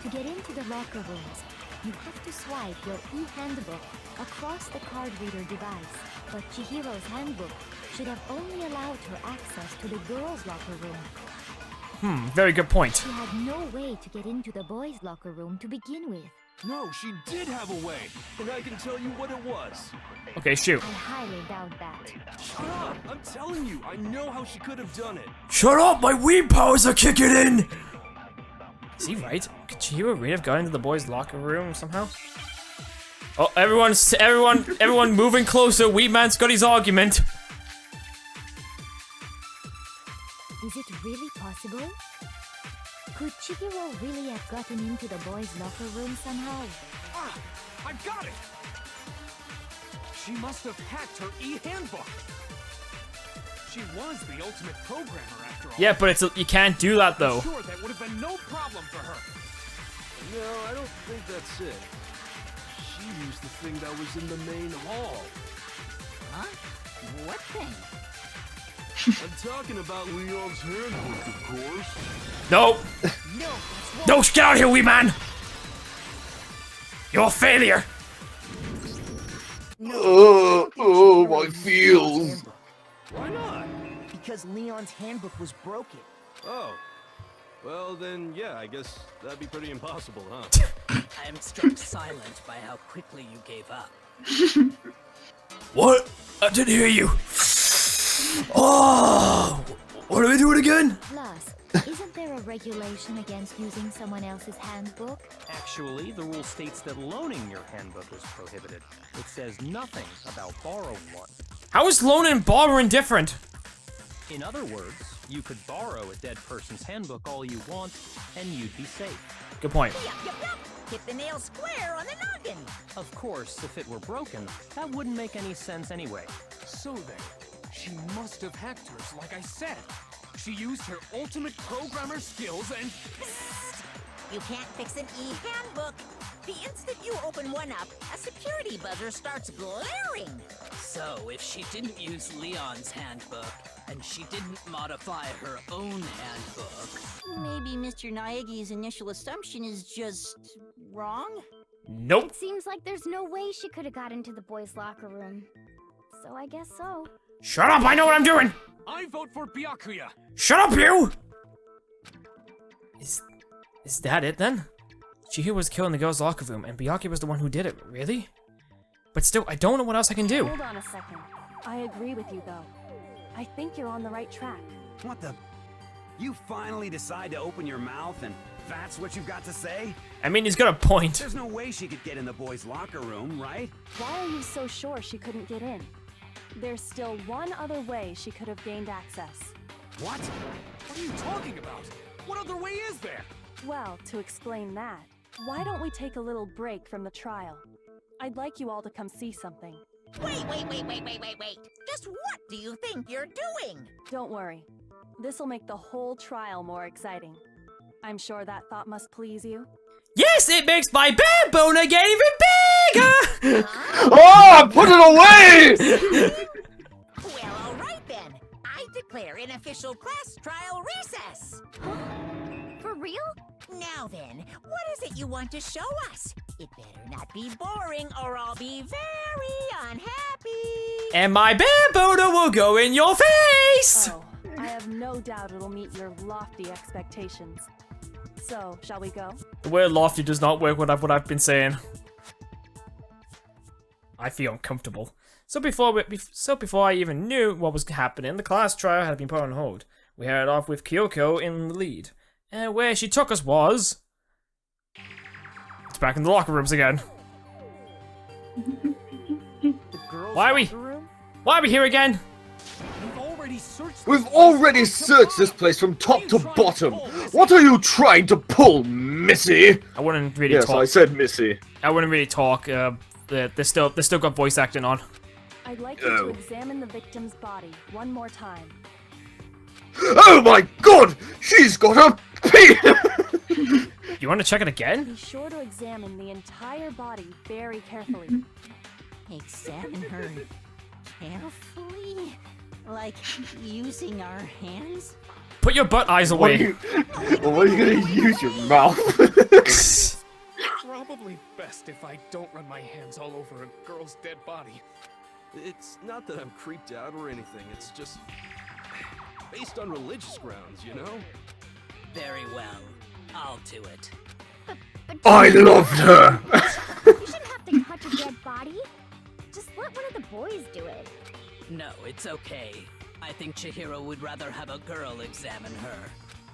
To get into the locker rooms, you have to swipe your e-handbook across the card reader device. But Chihiro's handbook should have only allowed her access to the girls' locker room. Very good point. She had no way to get into the boys' locker room to begin with. No, she did have a way, and I can tell you what it was. Okay, shoot. I highly doubt that. Shut up! I'm telling you, I know how she could have done it. Shut up! My weed powers are kicking in! Is he right? Could Chihiro really have got into the boys' locker room somehow? Oh, everyone moving closer. Weed Man's got his argument. Is it really possible? Could Chihiro really have gotten into the boys' locker room somehow? Ah! I got it! She must have hacked her e-handbook. She was the ultimate programmer after all. Yeah, but you can't do that though. I'm sure that would have been no problem for her. No, I don't think that's it. She used the thing that was in the main hall. Huh? What thing? I'm talking about Leon's handbook, of course. No! No, get out of here, wee man! You're a failure! Oh, my feels. Why not? Because Leon's handbook was broken. Oh. Well, then, yeah, I guess that'd be pretty impossible, huh? I am struck silent by how quickly you gave up. What? I didn't hear you. Oh! What are we doing again? Plus, isn't there a regulation against using someone else's handbook? Actually, the rule states that loaning your handbook is prohibited. It says nothing about borrowing one. How is loaning and borrowing different? In other words, you could borrow a dead person's handbook all you want, and you'd be safe. Good point. Yup. Hit the nail square on the noggin. Of course, if it were broken, that wouldn't make any sense anyway. So then, she must have hacked hers, like I said. She used her ultimate programmer skills and... You can't fix an e-handbook. The instant you open one up, a security buzzer starts glaring. So, if she didn't use Leon's handbook, and she didn't modify her own handbook... Maybe Mr. Naegi's initial assumption is just wrong? Nope. It seems like there's no way she could have got into the boys' locker room. So I guess so. Shut up, I know what I'm doing! I vote for Byakuya! Shut up, you! Is that it then? Chihiro was killed in the girls' locker room, and Byakuya was the one who did it, really? But still, I don't know what else I can do. Hold on a second. I agree with you, though. I think you're on the right track. What the? You finally decide to open your mouth and that's what you've got to say? I mean, he's got a point. There's no way she could get in the boys' locker room, right? Why are you so sure she couldn't get in? There's still one other way she could have gained access. What? What are you talking about? What other way is there? Well, to explain that, why don't we take a little break from the trial? I'd like you all to come see something. Wait. Just what do you think you're doing? Don't worry. This'll make the whole trial more exciting. I'm sure that thought must please you. Yes, it makes my bear boner get even bigger! Oh, put it away! Well, all right then. I declare an official class trial recess. For real? Now then, what is it you want to show us? It better not be boring or I'll be very unhappy. And my bear boner will go in your face! Oh, I have no doubt it'll meet your lofty expectations. So, shall we go? The word lofty does not work with what I've been saying. I feel uncomfortable. So before I even knew what was happening, the class trial had been put on hold. We headed off with Kyoko in the lead. And where she took us was... It's back in the locker rooms again. Why are we here again? We've already searched this place from top to bottom. What are you trying to pull, Missy? I wouldn't really talk. Yes, I said Missy. I wouldn't really talk. They still got voice acting on. I'd like you to examine the victim's body one more time. Oh my god! She's got a pee! You want to check it again? Be sure to examine the entire body very carefully. Examine her carefully? Like using our hands? Put your butt eyes away. What are you gonna use your mouth? Probably best if I don't run my hands all over a girl's dead body. It's not that I'm creeped out or anything, it's just based on religious grounds, you know? Very well. I'll do it. I loved her! You shouldn't have to touch a dead body. Just let one of the boys do it. No, it's okay. I think Chihiro would rather have a girl examine her.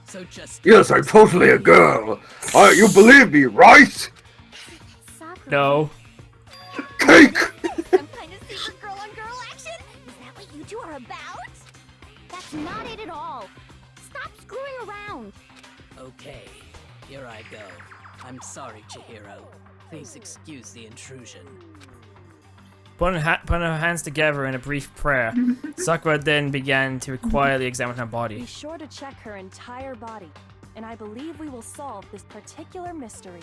So just... Yes, I'm totally a girl. You believe me, right? No. Cake! Some kind of secret girl-on-girl action? Is that what you two are about? That's not it at all. Stop screwing around. Okay, here I go. I'm sorry, Chihiro. Please excuse the intrusion. Putting her hands together in a brief prayer, Sakura then began to quietly examine her Be body. sure to check her entire body, and I believe we will solve this particular mystery.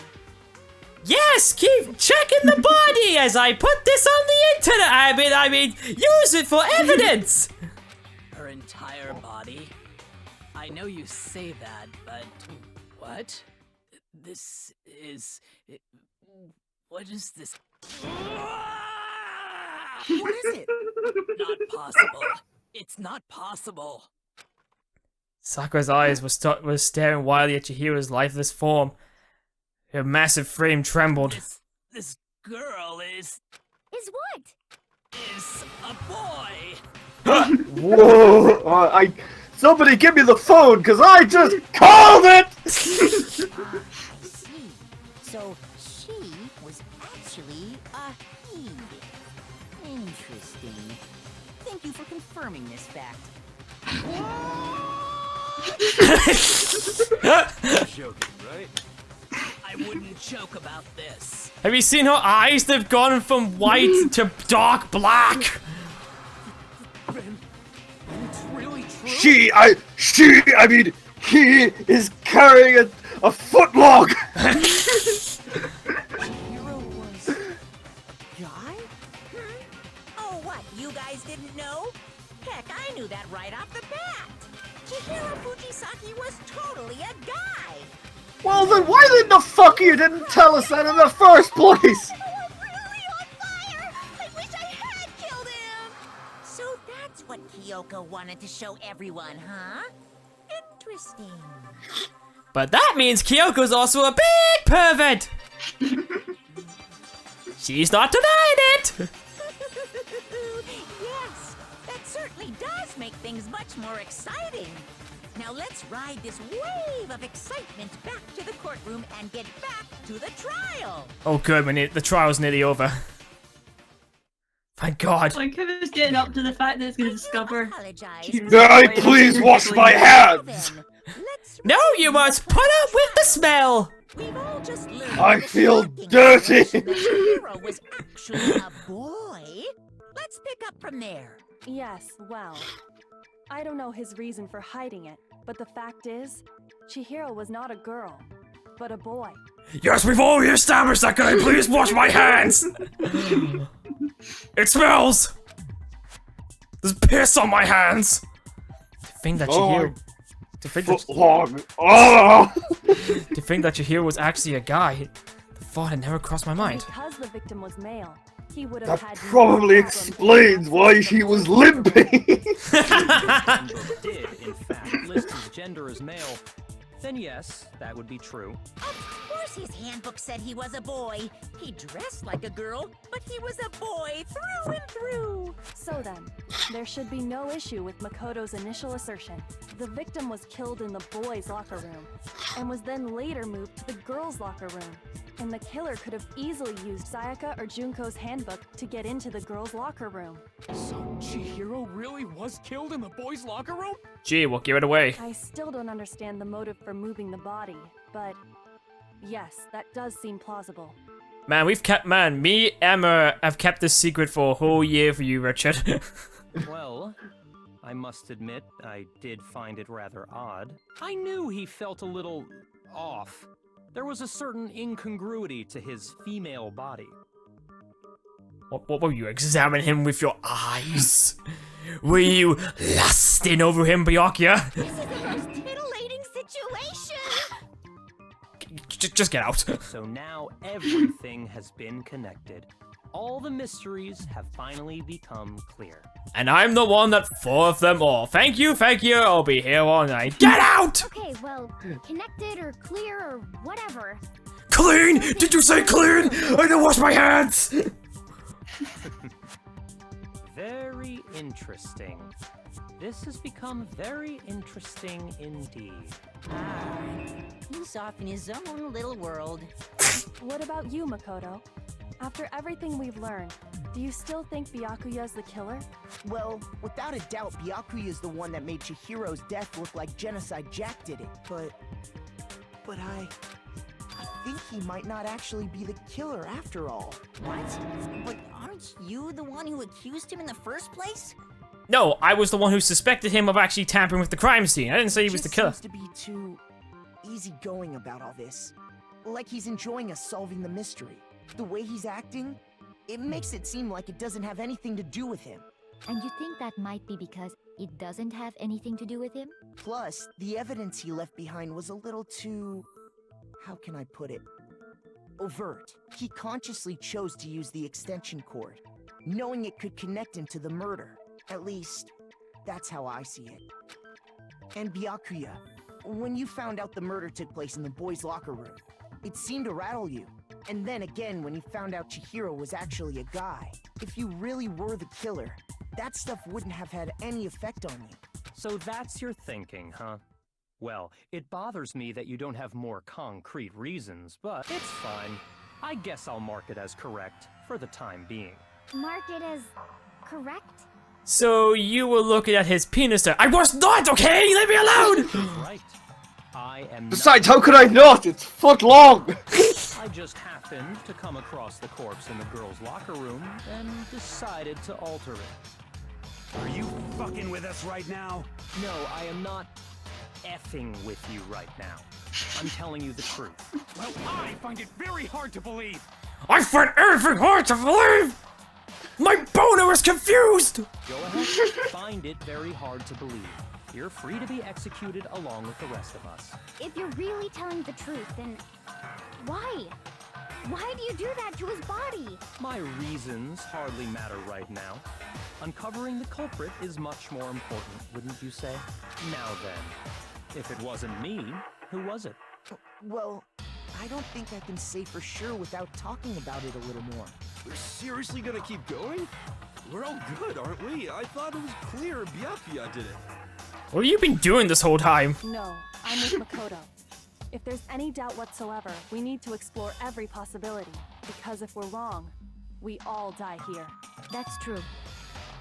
Yes, keep checking the body as I put this on the internet. I mean, use it for evidence. Her entire body? I know you say that, but what? This is... What is this? What is it? Not possible. It's not possible. Sakura's eyes were staring wildly at Chihiro's lifeless form. Her massive frame trembled. This girl is what? Is a boy. Whoa! Somebody give me the phone, cause I just called it. I see. So she was actually a he. Interesting. Thank you for confirming this fact. Joking, right? I wouldn't joke about this. Have you seen her eyes? They've gone from white to dark black. It's really true. I mean, he is carrying a footlog. Chihiro was guy? Oh, what? You guys didn't know? Heck, I knew that right off the bat. Chihiro Fujisaki was totally a guy. Well, then why the fuck you didn't tell us that in the first place? So that's what Kyoko wanted to show everyone, huh? Interesting. But that means Kyoko's also a big pervert. She's not denying it. Yes, that certainly does make things much more exciting. Now let's ride this wave of excitement back to the courtroom and get back to the trial. Oh good, the trial's nearly over. Thank God. Like, who's getting up to the fact that it's going to discover... Please wash my hands! No, you must put up with the smell! I feel dirty! Chihiro was actually a boy. Let's pick up from there. Yes, well, I don't know his reason for hiding it, but the fact is, Chihiro was not a girl, but a boy. Yes, we've already established that. Can I please wash my hands? It smells! There's piss on my hands! To think that Chihiro... To think that Chihiro was actually a guy, the thought had never crossed my mind. Because the victim was male, he would have That had probably explains why he was limping! Did, in fact, list his gender as male, then yes, that would be true. Of course his handbook said he was a boy. He dressed like a girl, but he was a boy through and through. So then, there should be no issue with Makoto's initial assertion. The victim was killed in the boys' locker room, and was then later moved to the girls' locker room. And the killer could have easily used Sayaka or Junko's handbook to get into the girls' locker room. So Chihiro really was killed in the boys' locker room? Gee, we'll give it away. I still don't understand the motive for moving the body, but yes, that does seem plausible. Man, me, Emma, have kept this secret for a whole year for you, Richard. Well, I must admit, I did find it rather odd. I knew he felt a little off. There was a certain incongruity to his female body. What were you, examining him with your eyes? Were you lusting over him, Byakuya? This is the most titillating situation! Just get out. So now everything has been connected. All the mysteries have finally become clear. And I'm the one that thought of them all. Thank you, I'll be here all night. Get out! Okay, well, connected or clear or whatever. Clean? Did you say clean? I didn't wash my hands! Very interesting. This has become very interesting indeed. Ah, he's off in his own little world. What about you, Makoto? After everything we've learned, do you still think Byakuya's the killer? Well, without a doubt, Byakuya is the one that made Chihiro's death look like Genocide Jack did it, but I think he might not actually be the killer after all. What? But aren't Weren't you the one who accused him in the first place? No, I was the one who suspected him of actually tampering with the crime scene. I didn't say he was the killer. Seems to be too easygoing about all this. Like he's enjoying us solving the mystery. The way he's acting, it makes it seem like it doesn't have anything to do with him. And you think that might be because it doesn't have anything to do with him? Plus, the evidence he left behind was a little too... how can I put it? Overt. He consciously chose to use the extension cord, knowing it could connect him to the murder. At least, that's how I see it. And Byakuya, when you found out the murder took place in the boys' locker room, it seemed to rattle you. And then again, when you found out Chihiro was actually a guy. If you really were the killer, that stuff wouldn't have had any effect on you. So that's your thinking, huh? Well, it bothers me that you don't have more concrete reasons, but it's fine. I guess I'll mark it as correct for the time being. Mark it as correct? So you were looking at his penis there. I was not, okay? Leave me alone! Right. I am Besides, how could I not? It's foot long! I just happened to come across the corpse in the girls' locker room and decided to alter it. Are you fucking with us right now? No, I am not effing with you right now. I'm telling you the truth. Well, I find it very hard to believe. I find everything hard to believe! My boner is confused! Go ahead, find it very hard to believe. You're free to be executed along with the rest of us. If you're really telling the truth, then why? Why do you do that to his body? My reasons hardly matter right now. Uncovering the culprit is much more important, wouldn't you say? Now then, if it wasn't me, who was it? Well, I don't think I can say for sure without talking about it a little more. We're seriously gonna keep going? We're all good, aren't we? I thought it was clear Byakuya did it. What have you been doing this whole time? No, I'm with Makoto. If there's any doubt whatsoever, we need to explore every possibility. Because if we're wrong, we all die here. That's true.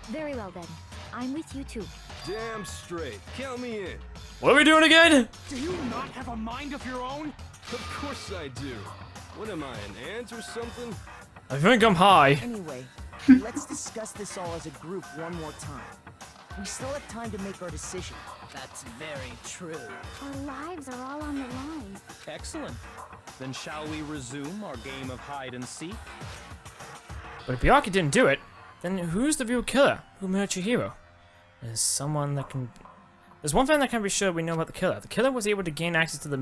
Very well then. I'm with you too. Damn straight. Count me in. What are we doing again? Do you not have a mind of your own? Of course I do. What am I, an ant or something? I think I'm high. Anyway, let's discuss this all as a group one more time. We still have time to make our decision. That's very true. Our lives are all on the line. Excellent. Then shall we resume our game of hide and seek? But if Byakuya didn't do it, then who's the real killer? Who murdered Chihiro? There's someone that can... There's one thing that can be sure we know about the killer. The killer was able to gain access to the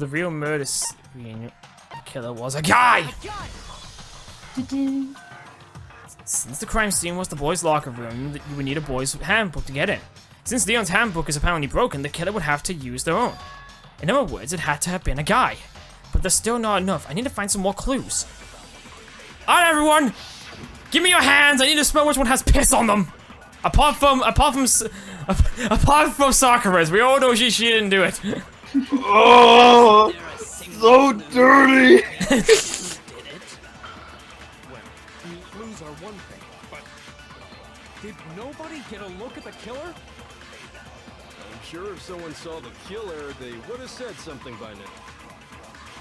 real murder scene. The killer was a guy! Since the crime scene was the boys' locker room, you would need a boys' handbook to get in. Since Leon's handbook is apparently broken, the killer would have to use their own. In other words, it had to have been a guy. But there's still not enough. I need to find some more clues. Alright, everyone! Give me your hands! I need to smell which one has piss on them! Apart from Sakura's, we all know she didn't do it. Oh, so dirty! Clues are one thing, but did nobody get a look at the killer? I'm sure if someone saw the killer, they would have said something by now.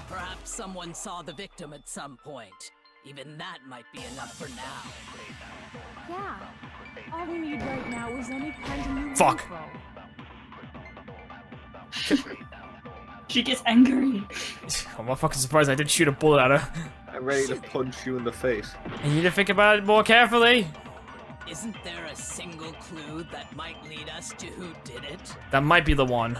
Perhaps someone saw the victim at some point. Even that might be enough for now. Yeah. All we need right now is any kind of new Fuck. info. She gets angry. I'm not fucking surprised I didn't shoot a bullet at her. I'm ready to punch you in the face. I need to think about it more carefully. Isn't there a single clue that might lead us to who did it? That might be the one.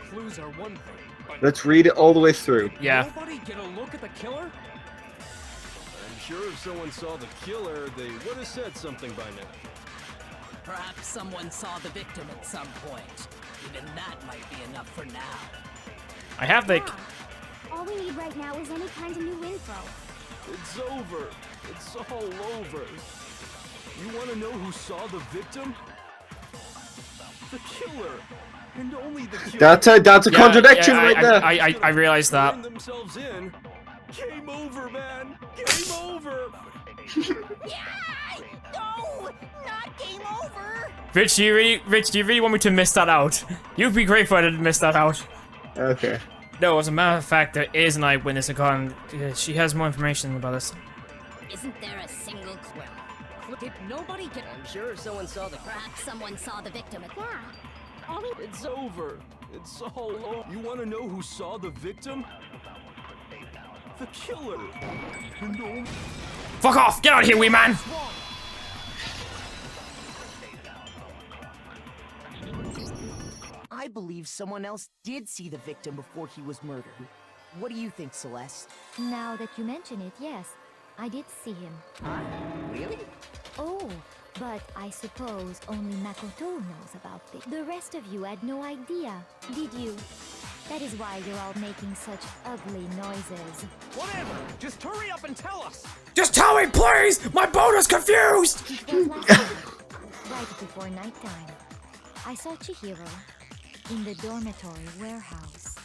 Clues are one thing, but Let's read it all the way through. Yeah. nobody get a look at the killer? I'm sure if someone saw the killer, they would have said something by now. Perhaps someone saw the victim at some point. Even that might be enough for now. I have the... Yeah. All we need right now is any kind of new info. It's over. It's all over. You want to know who saw the victim? The killer. And only the killer. That's a contradiction right there. I realized that. Turned themselves in. Game over, man. Game over. No, not game over. Rich, do you really want me to miss that out? You'd be grateful I didn't miss that out. Okay. No, as a matter of fact, there is an eyewitness account. She has more information about this. Isn't there a single clue? Did nobody get? I'm sure someone saw the crack. Perhaps someone saw the victim. It's over. It's all over. You want to know who saw the victim? The killer. No. Fuck off! Get out of here, wee man! I believe someone else did see the victim before he was murdered. What do you think, Celeste? Now that you mention it, yes, I did see him. Really? Oh, but I suppose only Makoto knows about it. The rest of you had no idea, did you? That is why you're all making such ugly noises. Whatever. Just hurry up and tell us. Just tell me, please! My boner's confused! It was last night, right before nighttime. I saw Chihiro in the dormitory warehouse.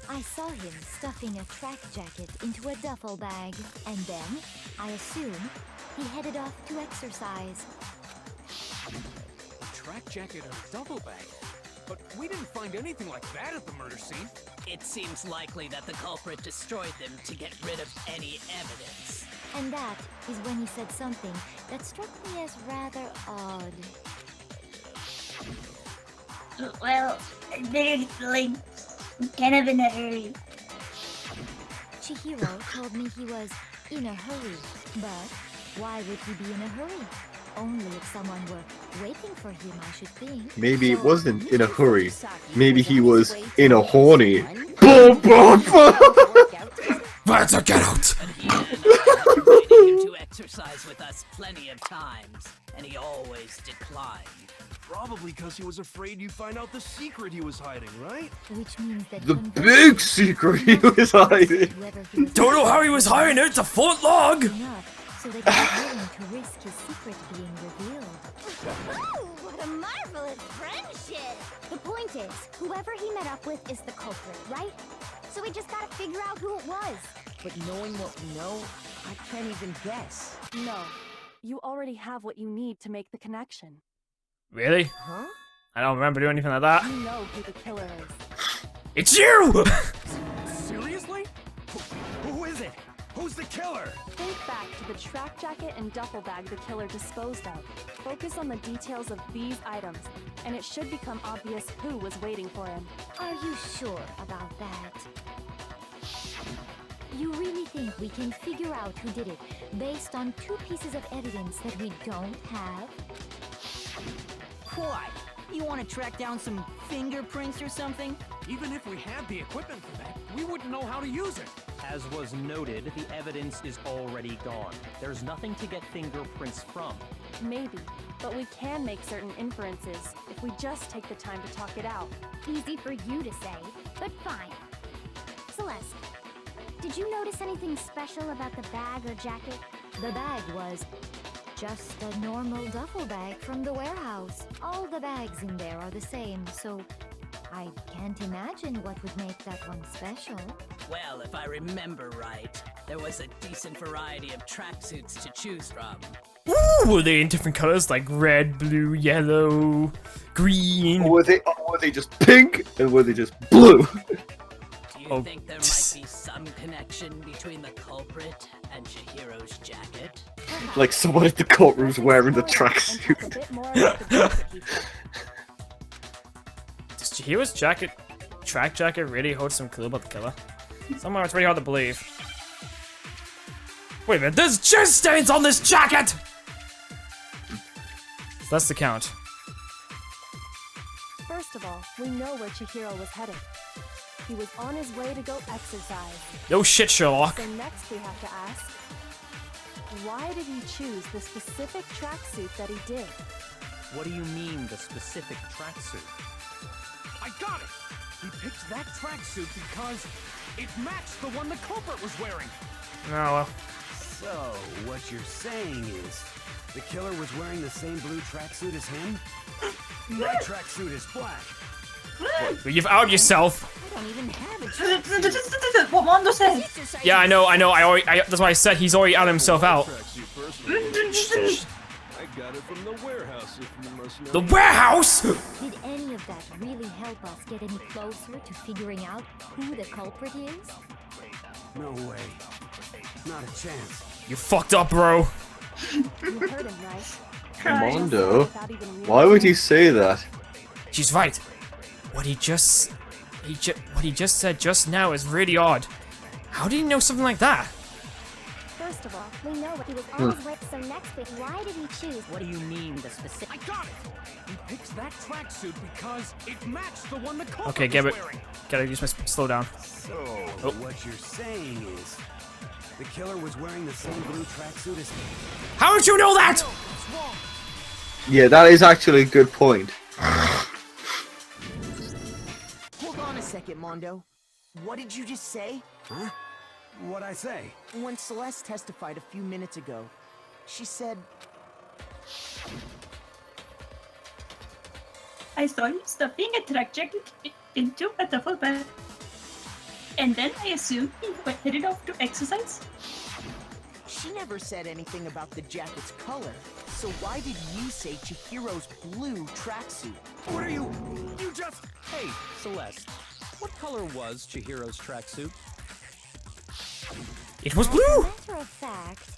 I saw him stuffing a track jacket into a duffel bag, and then, I assume, he headed off to exercise. A track jacket and a duffel bag? But we didn't find anything like that at the murder scene. It seems likely that the culprit destroyed them to get rid of any evidence. And that is when he said something that struck me as rather odd. Well, they're like kind of in a hurry. Chihiro told me he was in a hurry, but why would he be in a hurry? Only if someone were waiting for him, I should think. Maybe it wasn't in a hurry. Maybe he was in a horny. Boom, boom, boom. Let's get out! Him to exercise with us plenty of times, and he always declined. Probably because he was afraid you'd find out the secret he was hiding, right? Which means that The big secret he was hiding. Don't know how he was hiding it, it's a foot log! So that he was willing to risk his secret being revealed. Oh, what a marvelous friendship! The point is, whoever he met up with is the culprit, right? So we just gotta figure out who it was. But knowing what we know, I can't even guess. No. You already have what you need to make the connection. Really? Huh? I don't remember doing anything like that. You know who the killer is. It's you! Seriously? Who is it? Who's the killer? Think back to the track jacket and duffel bag the killer disposed of. Focus on the details of these items, and it should become obvious who was waiting for him. Are you sure about that? You really think we can figure out who did it based on 2 pieces of evidence that we don't have? Why? You want to track down some fingerprints or something? Even if we had the equipment for that, we wouldn't know how to use it. As was noted, the evidence is already gone. There's nothing to get fingerprints from. Maybe, but we can make certain inferences if we just take the time to talk it out. Easy for you to say, but fine. Celeste, did you notice anything special about the bag or jacket? The bag was just a normal duffel bag from the warehouse. All the bags in there are the same, so I can't imagine what would make that one special. Well, if I remember right, there was a decent variety of tracksuits to choose from. Ooh, were they in different colors like red, blue, yellow, green? Or were they just pink and were they just blue? Do you think there might be some connection between the culprit and Chihiro's jacket? Like someone in the courtroom's wearing the tracksuit. Does Chihiro's track jacket really hold some clue about the killer? Somehow it's really hard to believe. Wait a minute, there's jizz stains on this jacket! So that's the count. First of all, we know where Chihiro was headed. He was on his way to go exercise. No shit, Sherlock. So next we have to ask, why did he choose the specific tracksuit that he did? What do you mean, the specific tracksuit? I got it! He picked that tracksuit because it matched the one the culprit was wearing. Oh well. So, what you're saying is, the killer was wearing the same blue tracksuit as him? My tracksuit is black. But you've outed yourself. I don't even have a Yeah, I know. That's why I said he's already outed himself out. I got it from the warehouse, if you must know. The warehouse? Did any of that really help us get any closer to figuring out who the culprit is? No way. Not a chance. You fucked up, bro. You heard him, right? Mondo? Why would you say that? She's right. What he just said just now is really odd. How did he know something like that? First of all, we know what he was on his way. So next bit, why did he choose? What do you mean, the specific? I got it! He picked that tracksuit because it matched the one the culprit Okay, get was it. wearing. Gotta use my slow down. So, what you're saying is, the killer was wearing the same blue tracksuit as him. How did you know that? Yeah, that is actually a good point. Hold on a second, Mondo. What did you just say? Huh? What'd I say? When Celeste testified a few minutes ago, she said... I saw you stuffing a track jacket into a duffel bag. And then I assumed you were headed off to exercise. She never said anything about the jacket's color. So why did you say Chihiro's blue tracksuit? What are you just... Hey, Celeste, what color was Chihiro's tracksuit? It was As blue. a matter of fact,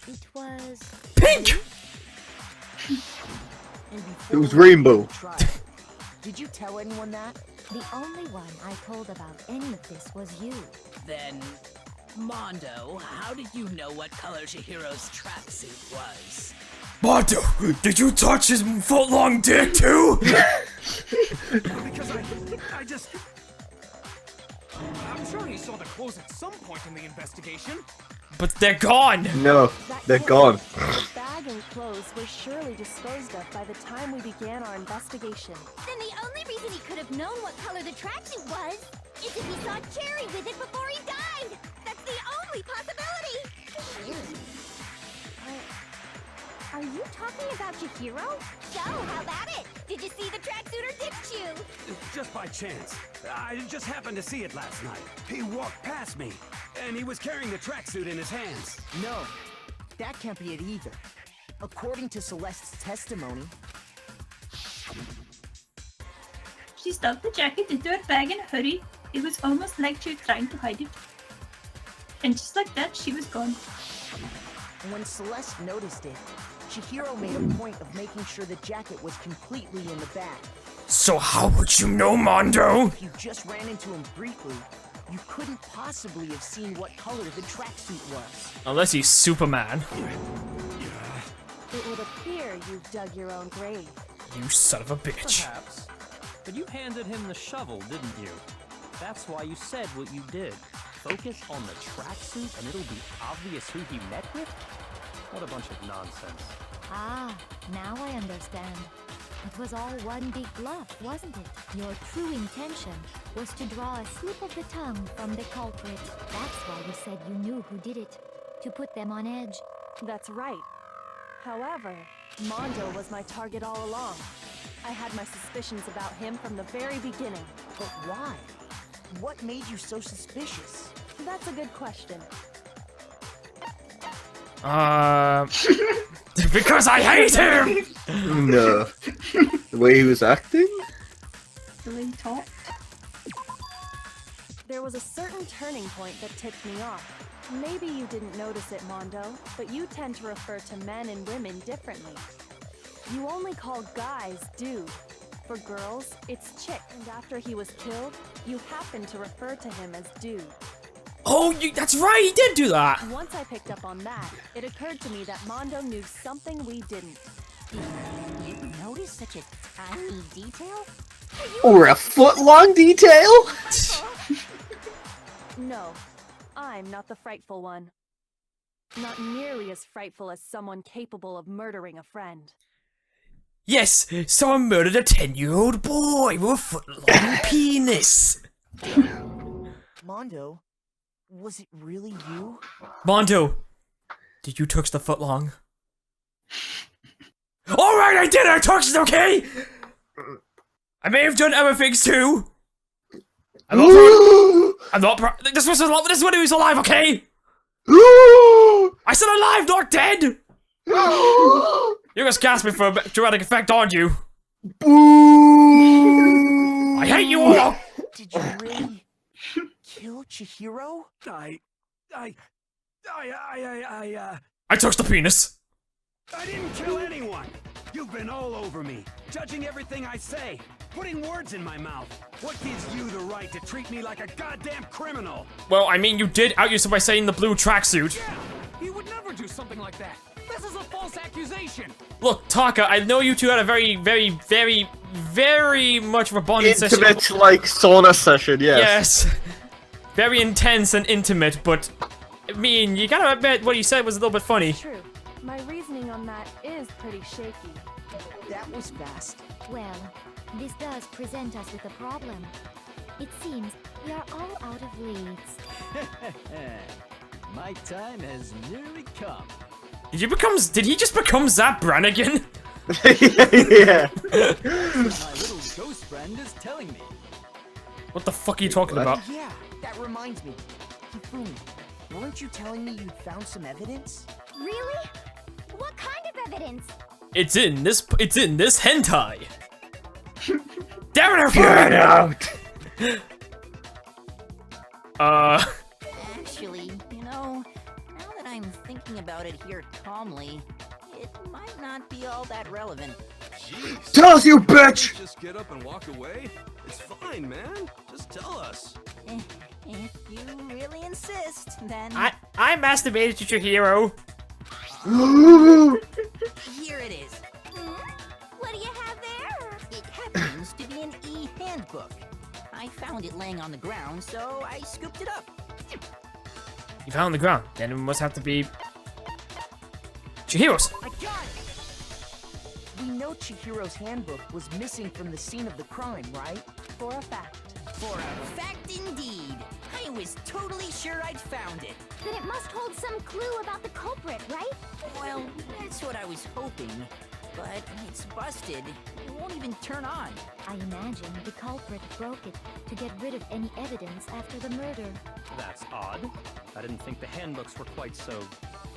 it was Pink. It was rainbow. Did you tell anyone that? the only one I told about any of this was you. Then, Mondo, how did you know what color Chihiro's tracksuit was? Mondo, did you touch his foot-long dick too? Because I just... I'm sure he saw the clothes at some point in the investigation. But they're gone. No, they're gone. The bag and clothes were surely disposed of by the time we began our investigation. Then the only reason he could have known what color the tracksuit was is if he saw Cherry with it before he died. That's the only possibility. Are you talking about Chihiro? So, how about it? Did you see the tracksuit or didn't you? Just by chance. I just happened to see it last night. He walked past me, and he was carrying the tracksuit in his hands. No, that can't be it either. According to Celeste's testimony, She stuffed the jacket into her bag in a hurry. It was almost like she was trying to hide it. And just like that, she was gone. when Celeste noticed it, Chihiro made a point of making sure the jacket was completely in the bag. So how would you know, Mondo? If you just ran into him briefly, you couldn't possibly have seen what color the tracksuit was. Unless he's Superman. It would appear you've dug your own grave. You son of a bitch. Perhaps. But you handed him the shovel, didn't you? That's why you said what you did. Focus on the tracksuit and it'll be obvious who he met with? What a bunch of nonsense. Ah, now I understand. It was all one big bluff, wasn't it? Your true intention was to draw a slip of the tongue from the culprit. That's why you said you knew who did it. To put them on edge. That's right. However, Mondo was my target all along. I had my suspicions about him from the very beginning. But why? What made you so suspicious? That's a good question. Because I hate him! No. The way he was acting? The way he talked. There was a certain turning point that tipped me off. Maybe you didn't notice it, Mondo, but you tend to refer to men and women differently. You only call guys dude. For girls, it's chick. And after he was killed, you happened to refer to him as dude. Oh, that's right, he did do that! Once I picked up on that, it occurred to me that Mondo knew something we didn't. You notice such a tiny detail? Or a foot-long detail? No, I'm not the frightful one. Not nearly as frightful as someone capable of murdering a friend. Yes, someone murdered a 10-year-old boy with a foot-long penis. Mondo, was it really you? Mondo, did you touch the foot-long? Alright, I did! I touched it, okay? I may have done other things too. I'm not this is when he was alive, okay? I said alive, not dead! You're just gasping for a dramatic effect, aren't you? I hate you all! Did you really kill Chihiro? I I touched the penis. I didn't kill anyone. You've been all over me, judging everything I say, putting words in my mouth. What gives you the right to treat me like a goddamn criminal? Well, I mean, you did out yourself by saying the blue tracksuit. Yeah, he would never do something like that. This is a false accusation. Look, Taka, I know you two had a very, very, very, very much of a bonding session. Intimate, like, sauna session, yes. Yes. Very intense and intimate, but, I mean, you gotta admit what you said was a little bit funny. True. My reasoning on that is pretty shaky. That was fast. Well, this does present us with a problem. It seems we are all out of leads. My time has nearly come. Did he just become Zap Brannigan? Yeah. My little ghost friend is telling me. What the fuck are you talking about? Yeah, that reminds me. Hifumi, weren't you telling me you found some evidence? Really? What kind of evidence? It's in this hentai. Damn it, Get out! Actually, you know, now that I'm thinking about it here calmly, it might not be all that relevant. Jeez. Tell us, you bitch! Just get up and walk away? It's fine, man. Just tell us. If you really insist, then... I masturbated to Chihiro. Here it is. What do you have there? It happens to be an e-handbook. I found it laying on the ground, so I scooped it up. You found on the ground. Then it must have to be Chihiro's. I got it! We know Chihiro's handbook was missing from the scene of the crime, right? For a fact. For a fact indeed. I was totally sure I'd found it. Then it must hold some clue about the culprit, right? Well, that's what I was hoping. But it's busted. It won't even turn on. I imagine the culprit broke it to get rid of any evidence after the murder. That's odd. I didn't think the handbooks were quite so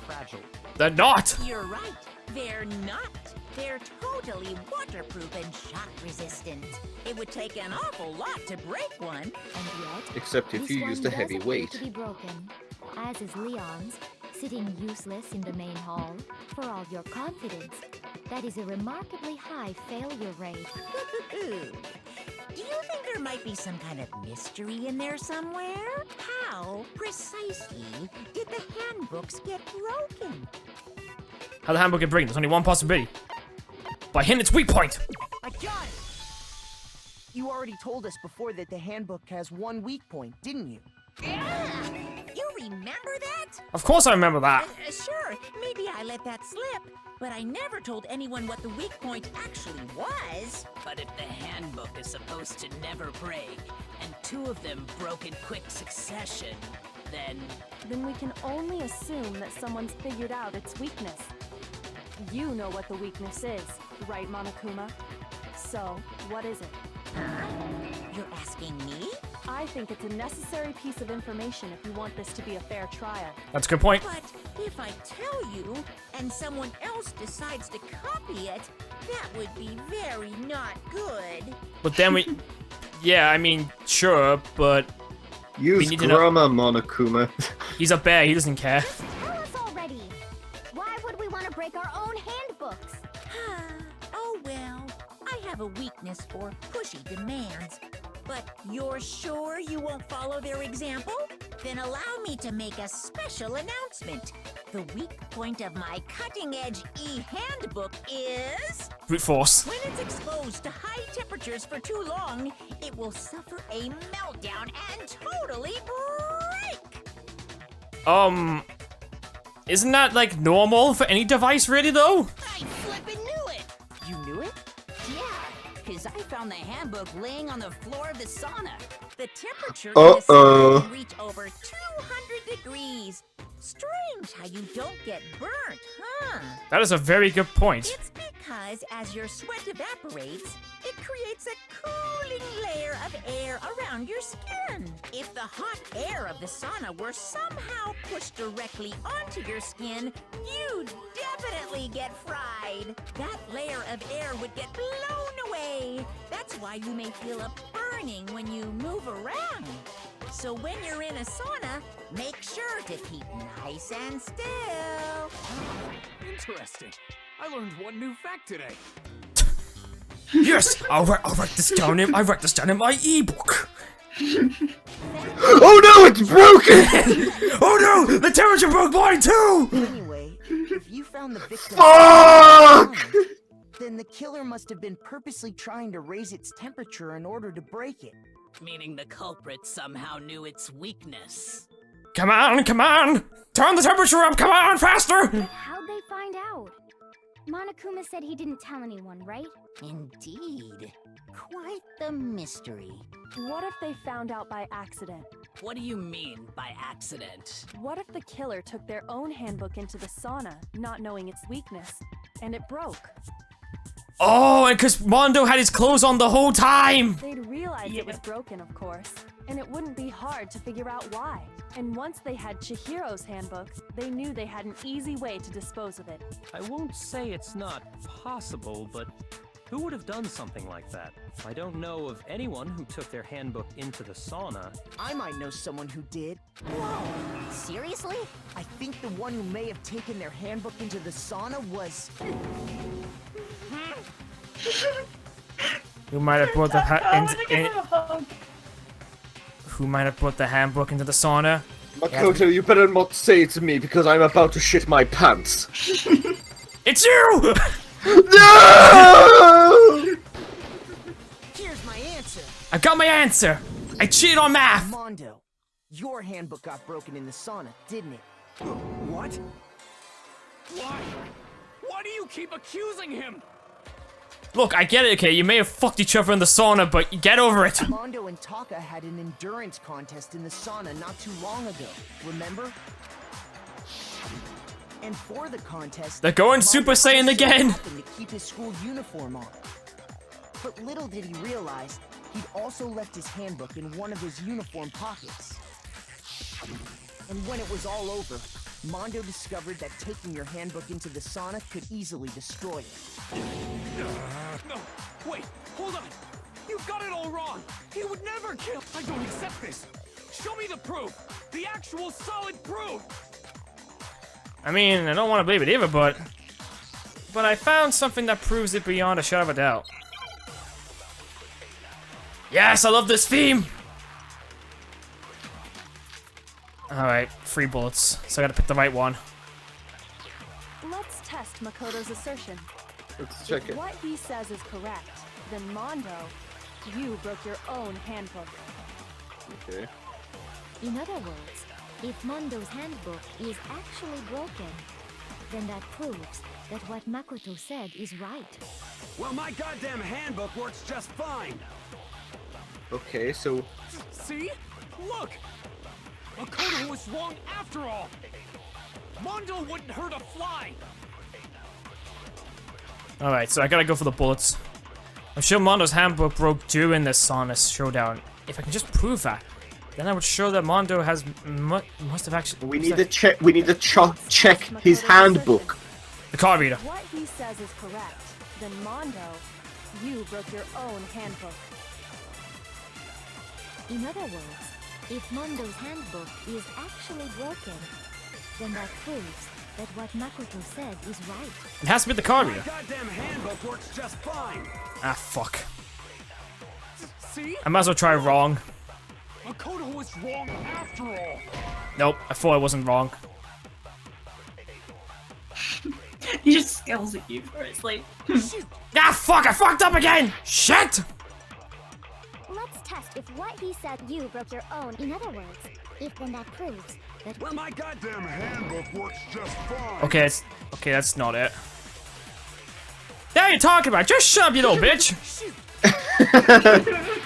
fragile. They're not! You're right. They're not. They're totally waterproof and shock resistant. It would take an awful lot to break one. And yet, Except if this you one used a does heavy appear weight. to be broken, as is Leon's, sitting useless in the main hall. For all your confidence, that is a remarkably high failure rate. Do you think there might be some kind of mystery in there somewhere? How precisely did the handbooks get broken? How the handbook get broken? There's only one possibility. By hitting its weak point. I got it! You already told us before that the handbook has one weak point, didn't you? Yeah! You remember that? Of course I remember that. Sure, maybe I let that slip, but I never told anyone what the weak point actually was. But if the handbook is supposed to never break, and two of them broke in quick succession, then we can only assume that someone's figured out its weakness. You know what the weakness is, right, Monokuma? So, what is it? You're asking me? I think it's a necessary piece of information if you want this to be a fair trial. That's a good point. But if I tell you, and someone else decides to copy it, that would be very not good. But then we... Yeah, I mean, sure, but... Use we need to know... grammar, Monokuma. He's a bear, he doesn't care. Tell us already. Why would we want to break our own handbooks? Oh well, I have a weakness for pushy demands. But you're sure you won't follow their example? Then allow me to make a special announcement. The weak point of my cutting-edge e-handbook is... Brute force. When it's exposed to high temperatures for too long, it will suffer a meltdown and totally break! Isn't that, like, normal for any device, really, though? I flippin' knew it! You knew it? Yeah, because I found the handbook laying on the floor of the sauna. The temperature Uh-oh. can reach over 200 degrees. Strange how you don't get burnt, huh? That is a very good point. It's because as your sweat evaporates, it creates a cooling layer of air around your skin. If the hot air of the sauna were somehow pushed directly onto your skin, you'd definitely get fried. That layer of air would get blown away. That's why you may feel a burning when you move around. So when you're in a sauna, make sure to keep nice and still. Interesting. I learned one new fact today. Yes, I'll write this down in my ebook. Oh no, it's broken! Oh no, the temperature broke mine too. Anyway, if you found the victim, Fuck! then the killer must have been purposely trying to raise its temperature in order to break it. Meaning the culprit somehow knew its weakness. Come on, turn the temperature up. Come on, faster. But how'd they find out? Monokuma said he didn't tell anyone, right? Indeed. Quite the mystery. What if they found out by accident? What do you mean by accident? What if the killer took their own handbook into the sauna, not knowing its weakness, and it broke? Oh, and because Mondo had his clothes on the whole time. They'd realize it was broken, of course, and it wouldn't be hard to figure out why. And once they had Chihiro's handbook, they knew they had an easy way to dispose of it. I won't say it's not possible, but who would have done something like that? I don't know of anyone who took their handbook into the sauna. I might know someone who did. Whoa! Seriously? I think the one who may have taken their handbook into the sauna was... Who might have brought the Who might have brought the handbook into the sauna? Makoto, you better not say it to me because I'm about to shit my pants. It's you! No! Here's my answer. I got my answer. I cheated on math. Mondo, your handbook got broken in the sauna, didn't it? What? Why? Why do you keep accusing him? Look, I get it, okay? You may have fucked each other in the sauna, but get over it. Mondo and Taka had an endurance contest in the sauna not too long ago, remember? And for the contest, They're going Super Saiyan again. happened to keep his school uniform on. But little did he realize, he'd also left his handbook in one of his uniform pockets. And when it was all over, Mondo discovered that taking your handbook into the sauna could easily destroy it. No, wait, hold on. You've got it all wrong. He would never kill. I don't accept this. Show me the proof. The actual solid proof. I mean, I don't want to believe it either, but I found something that proves it beyond a shadow of a doubt. Yes, I love this theme. Alright, 3 bullets. So I gotta pick the right one. Let's test Makoto's assertion. Let's check If it. what he says is correct, then Mondo, you broke your own handbook. Okay. In other words, if Mondo's handbook is actually broken, then that proves that what Makoto said is right. Well, my goddamn handbook works just fine. Okay, so... See? Look! Makoto was wrong after all! Mondo wouldn't hurt a fly! Alright, so I gotta go for the bullets. I'm sure Mondo's handbook broke during this sauna showdown. If I can just prove that, then I would show that Mondo has must have actually. We need to check. We need to check his handbook. The card reader. If what he says is correct, then Mondo, you broke your own handbook. In other words, if Mondo's handbook is actually broken, then that proves that what Makoto said is right. It has to be the card My reader. goddamn handbook works just fine. Ah, fuck. See? I might as well try wrong. Makoto was wrong after all! Nope, I thought I wasn't wrong. He just scowls at you for it's like. Ah, fuck! I fucked up again! Shit! Let's test if what he said you broke your own. In other words, if then that proves that. Well, my goddamn handbook works just fine. Okay, that's not it. What are you talking about? Just shut up, you little bitch!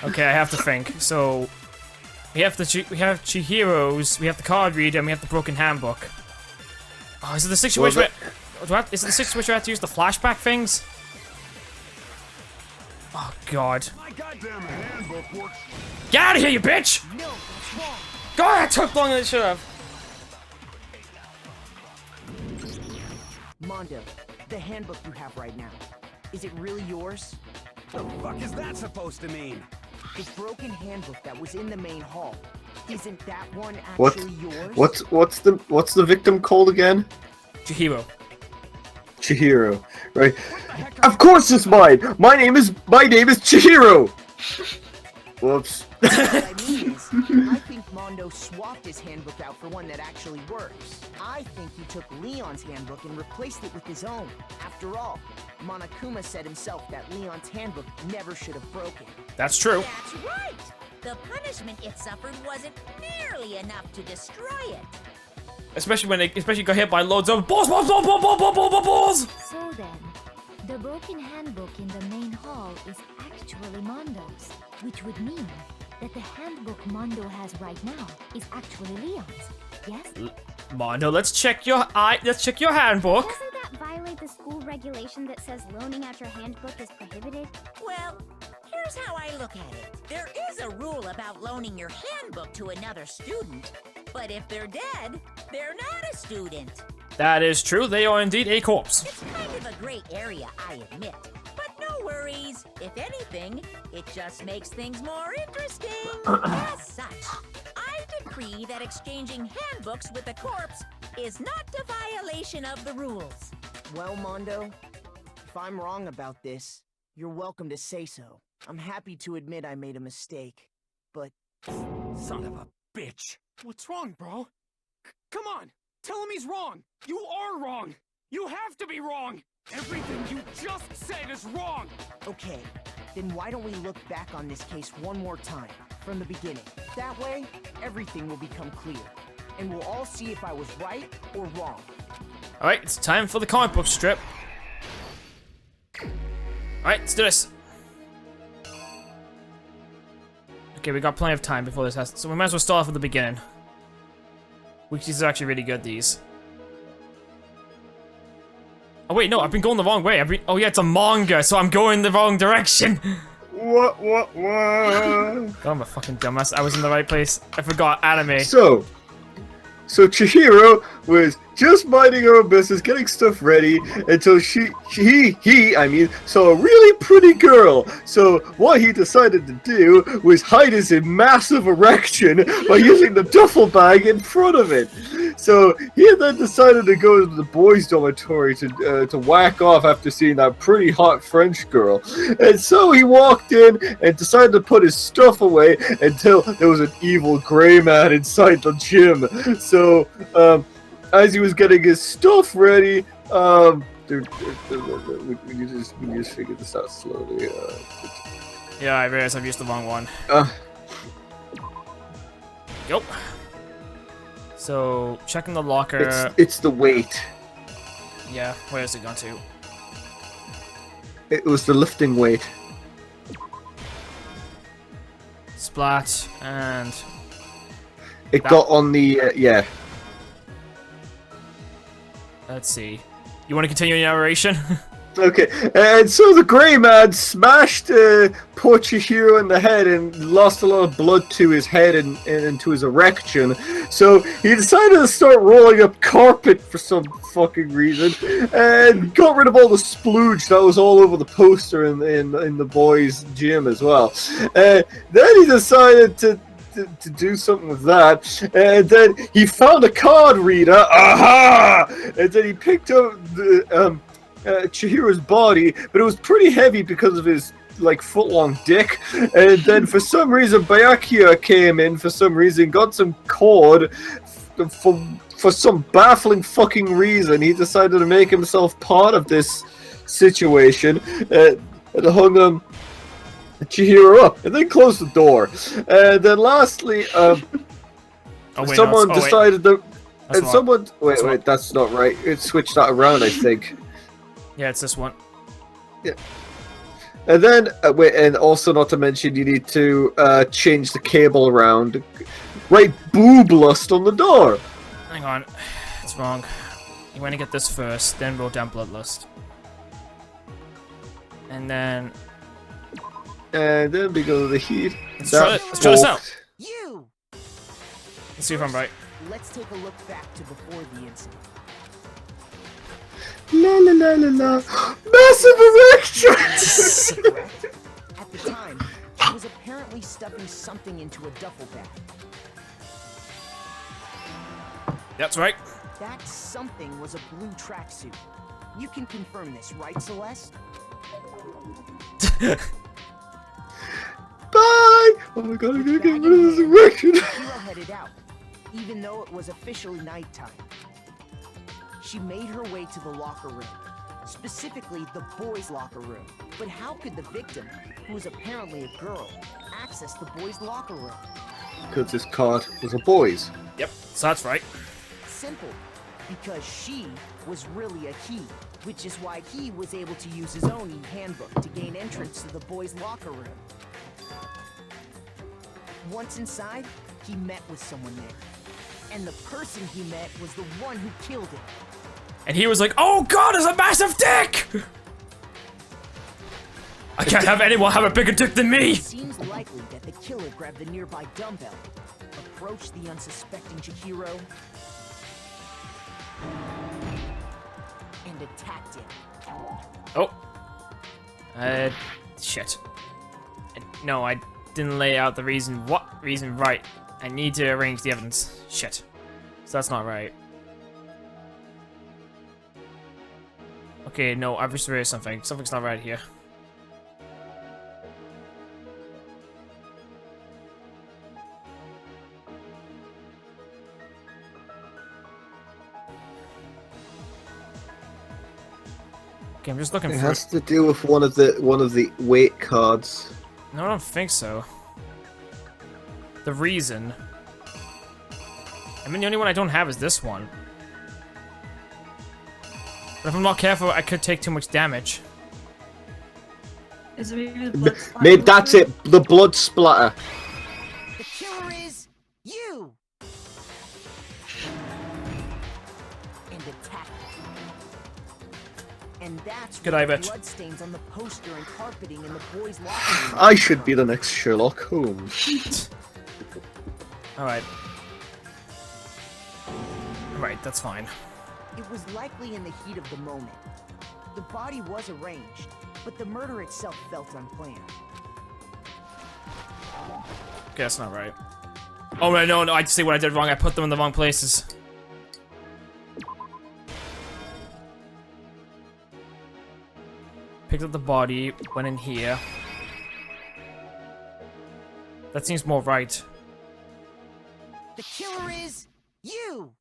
Okay, I have to think. So, we have Chihiro's, we have the card reader, and we have the broken handbook. Oh, is it the situation where... Is it the situation where I have to use the flashback things? Oh, God. My goddamn handbook works. Get out of here, you bitch! No, that's wrong. God, that took longer than it should have. Mondo, the handbook you have right now, is it really yours? The fuck is that supposed to mean? The broken handbook that was in the main hall. Isn't that one What? actually yours? What's the victim called again? Chihiro. Chihiro, right? Of course it's mine. My name is Chihiro. Whoops. What I mean is, I think Mondo swapped his handbook out for one that actually works. I think he took Leon's handbook and replaced it with his own. After all, Monokuma said himself that Leon's handbook never should have broken. That's true. That's right! The punishment it suffered wasn't nearly enough to destroy it. Especially when it got hit by loads of balls. So then, the broken handbook in the main hall is actually Mondo's, which would mean that the handbook Mondo has right now is actually Leon's. Yes? Mondo, let's check your handbook. Doesn't that violate the school regulation that says loaning out your handbook is prohibited? Well, here's how I look at it. There is a rule about loaning your handbook to another student, but if they're dead, they're not a student. That is true. They are indeed a corpse. It's kind of a gray area, I admit. But no worries. If anything, it just makes things more interesting. As such, I decree that exchanging handbooks with a corpse is not a violation of the rules. Well, Mondo, if I'm wrong about this, you're welcome to say so. I'm happy to admit I made a mistake, but... Son of a bitch. What's wrong, bro? Come on! Tell him he's wrong! You are wrong! You have to be wrong! Everything you just said is wrong! Okay, then why don't we look back on this case one more time, from the beginning. That way, everything will become clear. And we'll all see if I was right or wrong. Alright, it's time for the comic book strip. Alright, let's do this. Okay, we got plenty of time before this has... So we might as well start off at the beginning. Which these are actually really good, these. Oh wait, no, I've been going the wrong way. Oh yeah, it's a manga, so I'm going the wrong direction. What? Oh, I'm a fucking dumbass. I was in the right place. I forgot anime. So Chihiro was just minding her own business, getting stuff ready, until he saw a really pretty girl. So what he decided to do was hide his massive erection by using the duffel bag in front of it. So he then decided to go to the boys' dormitory to whack off after seeing that pretty hot French girl. And so he walked in and decided to put his stuff away until there was an evil gray man inside the gym. So as he was getting his stuff ready, we just figured this out slowly. Yeah, I realized I've used the wrong one. Yup. So, checking the locker. It's the weight. Yeah, where is it gone to? It was the lifting weight. Splat, and... It got on the, yeah. Let's see. You want to continue your narration? Okay, and so the grey man smashed poor Chihiro in the head and lost a lot of blood to his head and to his erection. So he decided to start rolling up carpet for some fucking reason and got rid of all the splooge that was all over the poster in the boys' gym as well. Then he decided to do something with that, and then he found a card reader. Aha! And then he picked up the Chihiro's body, but it was pretty heavy because of his like foot-long dick. And then for some reason, Byakuya came in for some reason, got some cord. For some baffling fucking reason, he decided to make himself part of this situation and hung Chihiro up, and then closed the door. And then lastly, someone decided to... And someone... Wait, that's not right. It switched that around, I think. Yeah, it's this one. Yeah. And then, and also not to mention, you need to change the cable around. Write boob lust on the door. Hang on. It's wrong. You want to get this first, then roll down bloodlust. And then... because of the heat... Let's try this out. You! Let's see if I'm right. Let's take a look back to before the incident. La la la la la. Massive erection! At the time, he was apparently stuffing something into a duffel bag. That's right. That something was a blue tracksuit. You can confirm this, right, Celeste? Bye! Oh my god, I'm gonna get rid of this erection. Chihiro headed out, even though it was officially nighttime. She made her way to the locker room, specifically the boys' locker room. But how could the victim, who was apparently a girl, access the boys' locker room? Because this card was a boy's. Yep, so that's right. Simple. Because she was really a he, which is why he was able to use his own e-handbook to gain entrance to the boys' locker room. Once inside, he met with someone there. And the person he met was the one who killed him. And he was like, oh god, it's a massive dick! I can't have anyone have a bigger dick than me! It seems likely that the killer grabbed the nearby dumbbell, approached the unsuspecting Chihiro, and attacked him. Oh. Shit. No, I didn't lay out the reason right. I need to arrange the evidence. Shit. So that's not right. Okay, no, I've just realized something. Something's not right here. Okay, I'm just looking for. It has to do with one of the weight cards. No, I don't think so. The reason. I mean, the only one I don't have is this one. But if I'm not careful, I could take too much damage. Is it maybe the blood splatter? Maybe that's it. The blood splatter. The killer is you! And attacked him. And that's Good why eye, the bitch. bloodstains on the poster and carpeting in the boys' locker room. I should be the next Sherlock Holmes. Alright. Alright, that's fine. It was likely in the heat of the moment. The body was arranged, but the murder itself felt unplanned. Okay, that's not right. Oh, no, I see what I did wrong. I put them in the wrong places. Picked up the body, went in here. That seems more right. The killer is you!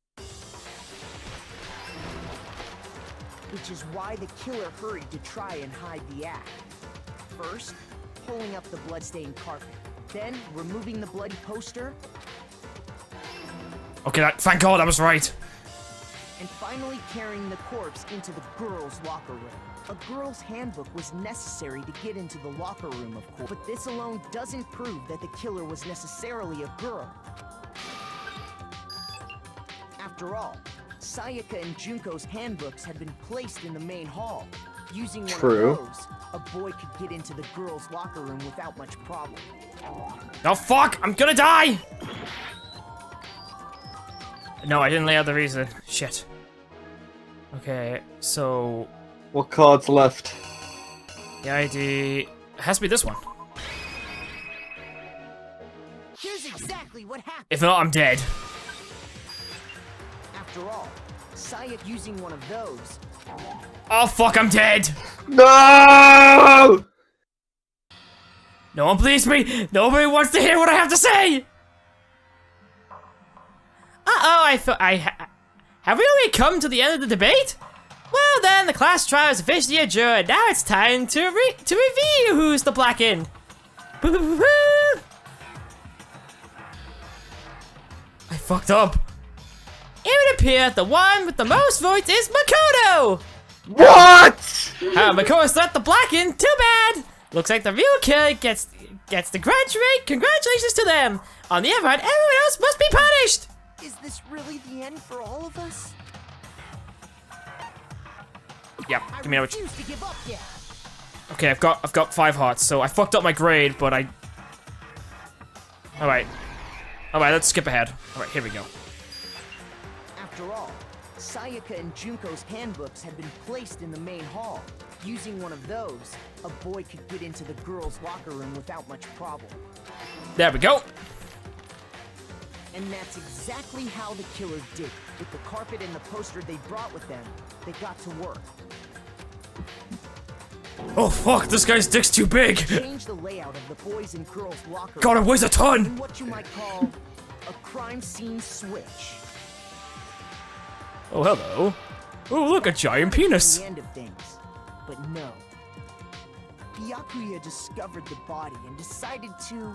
Which is why the killer hurried to try and hide the act. First, pulling up the bloodstained carpet. Then, removing the bloody poster. Okay, thank God I was right. And finally carrying the corpse into the girls' locker room. A girl's handbook was necessary to get into the locker room, of course. But this alone doesn't prove that the killer was necessarily a girl. After all, Sayaka and Junko's handbooks had been placed in the main hall. Using one True. of those, a boy could get into the girls' locker room without much problem. Oh, fuck! I'm gonna die! No, I didn't lay out the reason. Shit. Okay, so... What cards left? The ID... It has to be this one. Here's exactly what happened. If not, I'm dead. After all, Sayaka using one of those. Oh, fuck, I'm dead! No! No one believes me! Nobody wants to hear what I have to say! Uh-oh, have we already come to the end of the debate? Well then, the class trial is officially adjourned. Now it's time to reveal who's the black end. I fucked up. It would appear the one with the most votes is Makoto! What? Makoto's not the black end, too bad! Looks like the real killer gets the grudge rate. Congratulations to them! On the other hand, everyone else must be punished! Is this really the end for all of us? Yeah, give me a refuse to give up yet. Okay, I've got 5 hearts, so I fucked up my grade, but I... Alright, let's skip ahead. Alright, here we go. After all, Sayaka and Junko's handbooks had been placed in the main hall. Using one of those, a boy could get into the girls' locker room without much problem. There we go. And that's exactly how the killer did it. With the carpet and the poster they brought with them, they got to work. Oh fuck, this guy's dick's too big! Change the layout of the boys and girls locker God, it room weighs a ton! in what you might call a crime scene switch. Oh, hello. Oh, look, a giant penis! The end of things, but no. Byakuya discovered the body and decided to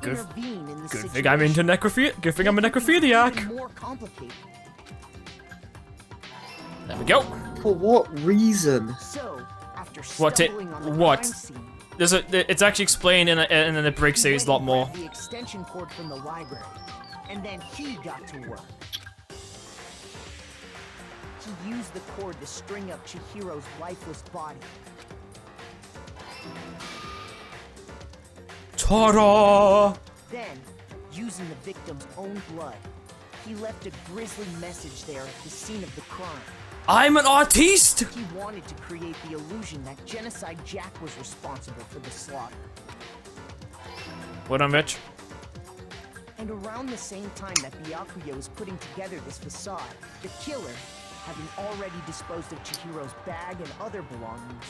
intervene in the Good situation. thing I'm into necrophilia. Good thing I'm a necrophiliac. Even more complicated. There we go. For what reason? So, after What? stumbling on the What? crime scene, There's a. It's actually explained in the break series a lot more. the extension cord from the library, and then he got to work. He used the cord to string up Chihiro's lifeless body. Ta-da! Then, using the victim's own blood, he left a grisly message there at the scene of the crime. I'm an artiste! He wanted to create the illusion that Genocide Jack was responsible for the slaughter. What on, Mitch? And around the same time that Byakuya was putting together this facade, the killer, having already disposed of Chihiro's bag and other belongings,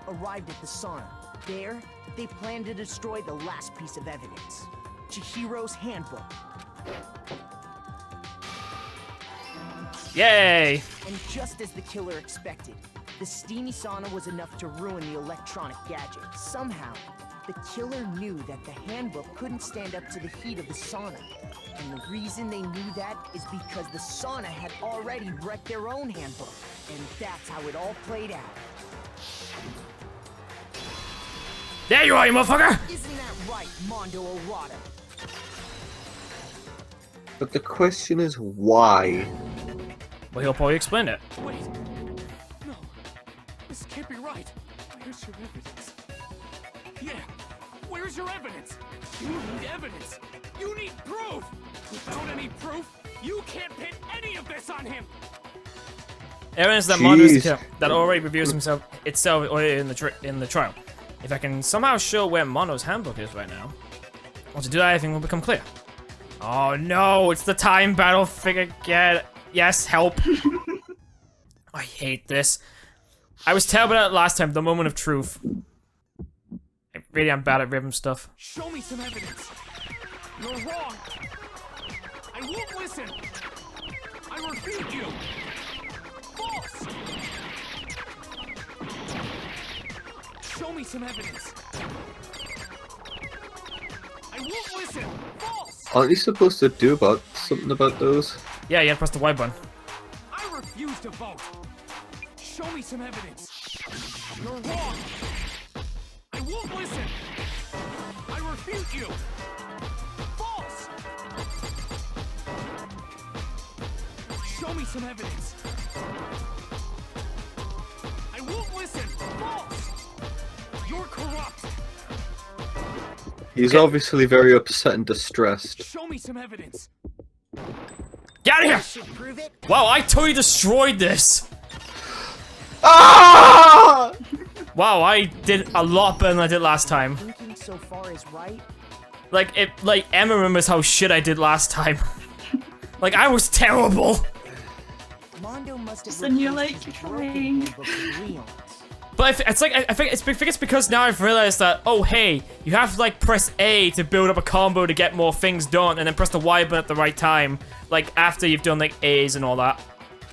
arrived at the sauna. There, they planned to destroy the last piece of evidence, Chihiro's handbook. Yay! And just as the killer expected, the steamy sauna was enough to ruin the electronic gadget. Somehow, the killer knew that the handbook couldn't stand up to the heat of the sauna. And the reason they knew that is because the sauna had already wrecked their own handbook. And that's how it all played out. There you are, you motherfucker! Isn't that right, Mondo Orada? But the question is why? Well, he'll probably explain it. Wait. No. This can't be right. Where's your evidence? Yeah. Where's your evidence? You need evidence. You need proof. Without any proof, you can't pin any of this on him. Evidence that Mondo is the killer, that already reveals itself in the trial. If I can somehow show where Mondo's handbook is right now, well, to do that, everything will become clear. Oh no, it's the time battle figure again. Yes, help. I hate this. I was terrible at it last time, the moment of truth. I really am bad at rhythm stuff. Show me some evidence. You're wrong. I won't listen. I refute you. False. Show me some evidence. I won't listen. False. Aren't you supposed to do something about those? Yeah, you had to press the Y button. I refuse to vote. Show me some evidence. You're wrong. I won't listen. I refute you. False. Show me some evidence. I won't listen. False. You're corrupt. He's obviously very upset and distressed. Show me some evidence. Get out of here! Wow, I totally destroyed this. Ah! Wow, I did a lot better than I did last time. Thinking so far is right. Like Emma remembers how shit I did last time. Like I was terrible. Mondo must have And you're like replaced his trying. broken handbook with Leon's. But it's like I think it's because now I've realized that, oh hey, you have to like press A to build up a combo to get more things done, and then press the Y button at the right time, like after you've done like A's and all that.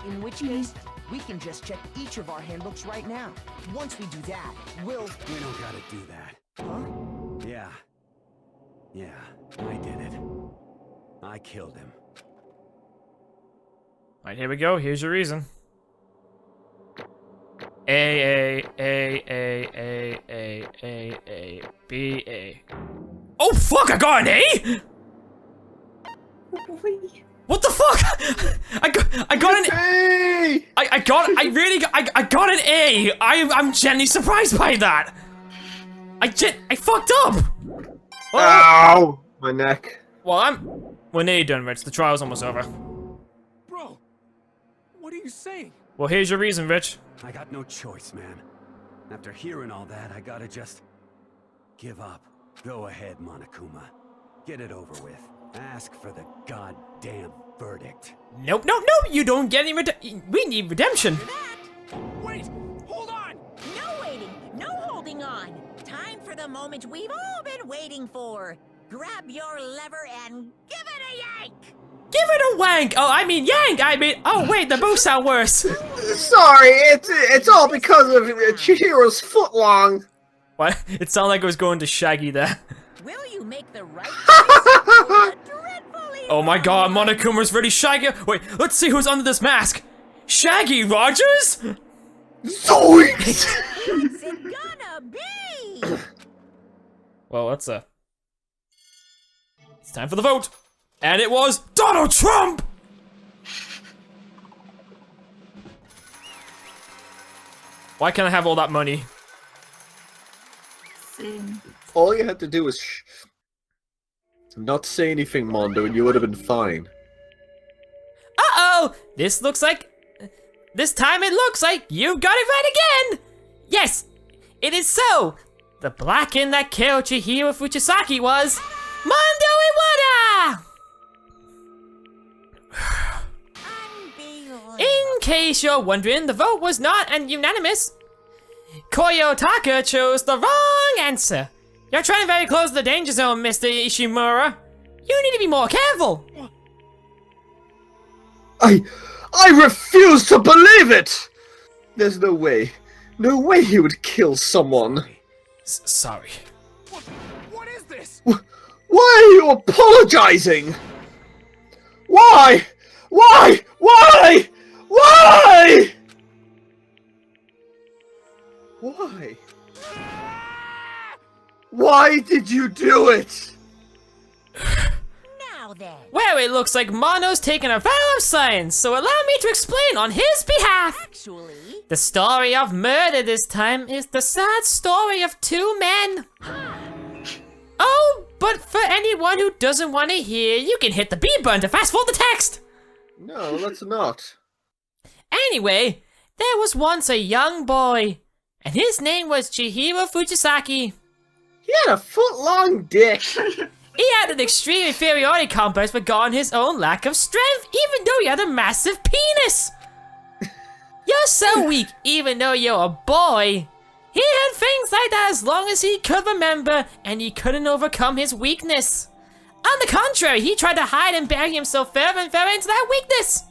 In which case, we can just check each of our handbooks right now. Once we do that, we'll... We don't gotta do that. Huh? Yeah. Yeah, I did it. I killed him. Alright, here we go. Here's your reason. A B A. Oh fuck! I got an A. What the fuck? I got an A. I got an A. I'm genuinely surprised by that. I fucked up. Oh. Ow! My neck. Well, we're nearly done, Rich. The trial's almost over. Bro, what are you saying? Well, here's your reason, Rich. I got no choice, man. After hearing all that, I gotta just give up. Go ahead, Monokuma. Get it over with. Ask for the goddamn verdict. Nope, nope, nope. You don't get any we need redemption. Wait! Hold on! No waiting! No holding on! Time for the moment we've all been waiting for! Grab your lever and give it a yank! Give it a wank! Oh, I mean yank! I mean, oh wait, the both sound worse. Sorry, it's all because of Chihiro's foot long. What? It sounded like it was going to Shaggy there. Will you make the right choice? Oh my god, Monokuma's really Shaggy. Wait, let's see who's under this mask. Shaggy Rogers? Zoinks! What's it gonna be? Well, it's time for the vote. And it was Donald Trump! Why can't I have all that money? All you had to do was not say anything, Mondo, and you would have been fine. Uh-oh! This time it looks like you got it right again! Yes, it is so! The Blackened that killed Chihiro Fujisaki was Mondo Iwata! In case you're wondering, the vote was not unanimous. Koyo Taka chose the wrong answer. You're treading very close to the danger zone, Mr. Ishimura. You need to be more careful. I refuse to believe it! There's no way. No way he would kill someone. Sorry. What is this? Why are you apologizing? Why? Why? Why? Why? Why? Why did you do it? Now then. Well, it looks like Mono's taken a vow of silence, so allow me to explain on his behalf. Actually, the story of murder this time is the sad story of two men. Oh, but for anyone who doesn't want to hear, you can hit the B button to fast forward the text. No, let's not. Anyway, there was once a young boy, and his name was Chihiro Fujisaki. He had a foot-long dick. He had an extreme inferiority complex regarding his own lack of strength, even though he had a massive penis. You're so weak, even though you're a boy. He had things like that as long as he could remember, and he couldn't overcome his weakness. On the contrary, he tried to hide and bury himself further and further into that weakness.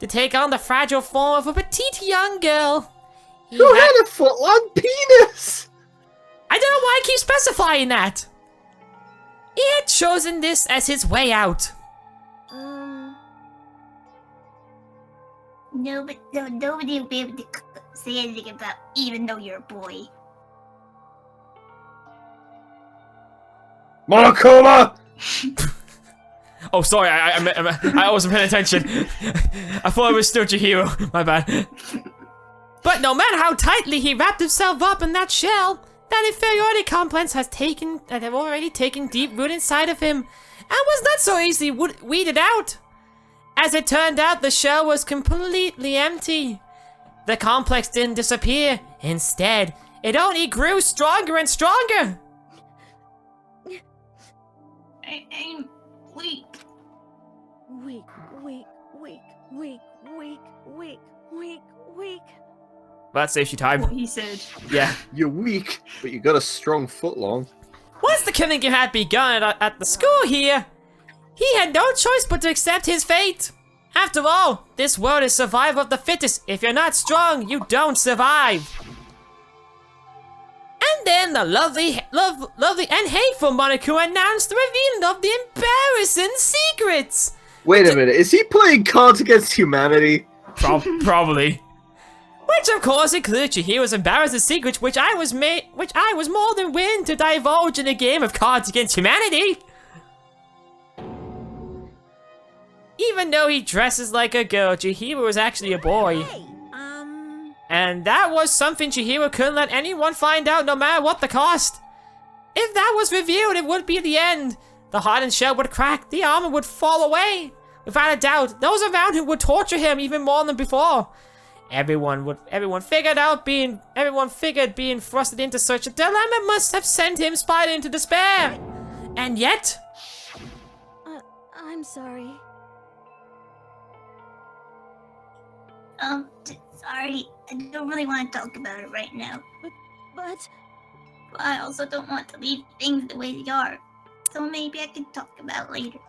To take on the fragile form of a petite young girl. Who had a foot-long penis? I don't know why I keep specifying that. He had chosen this as his way out. Nobody will be able to say anything about even though you're a boy. Monokuma! Oh, sorry, I wasn't paying attention. I thought it was still Chihiro. My bad. But no matter how tightly he wrapped himself up in that shell, that inferiority complex had already taken deep root inside of him, and was not so easily weeded out. As it turned out, the shell was completely empty. The complex didn't disappear. Instead, it only grew stronger and stronger. I'm weak. Weak, weak, weak, weak, weak, weak, weak, weak. That saves you time. What he said. Yeah. You're weak, but you got a strong foot long. Once the killing had begun at the school here, he had no choice but to accept his fate. After all, this world is survival of the fittest. If you're not strong, you don't survive. And then the lovely and hateful Monokuma announced the revealing of the embarrassing secrets. Wait a minute, is he playing Cards Against Humanity? Probably. Which of course includes Chihiro's embarrassing secrets, which I was more than willing to divulge in a game of Cards Against Humanity. Even though he dresses like a girl, Chihiro is actually a boy. Hey, And that was something Chihiro couldn't let anyone find out, no matter what the cost. If that was revealed, it would be the end. The hardened shell would crack, the armor would fall away. Without a doubt, those around him would torture him even more than before. Everyone figured being thrusted into such a dilemma must have sent him spiraling into despair. And yet... I'm sorry. Sorry. I don't really want to talk about it right now. But... I also don't want to leave things the way they are. So maybe I can talk about it later.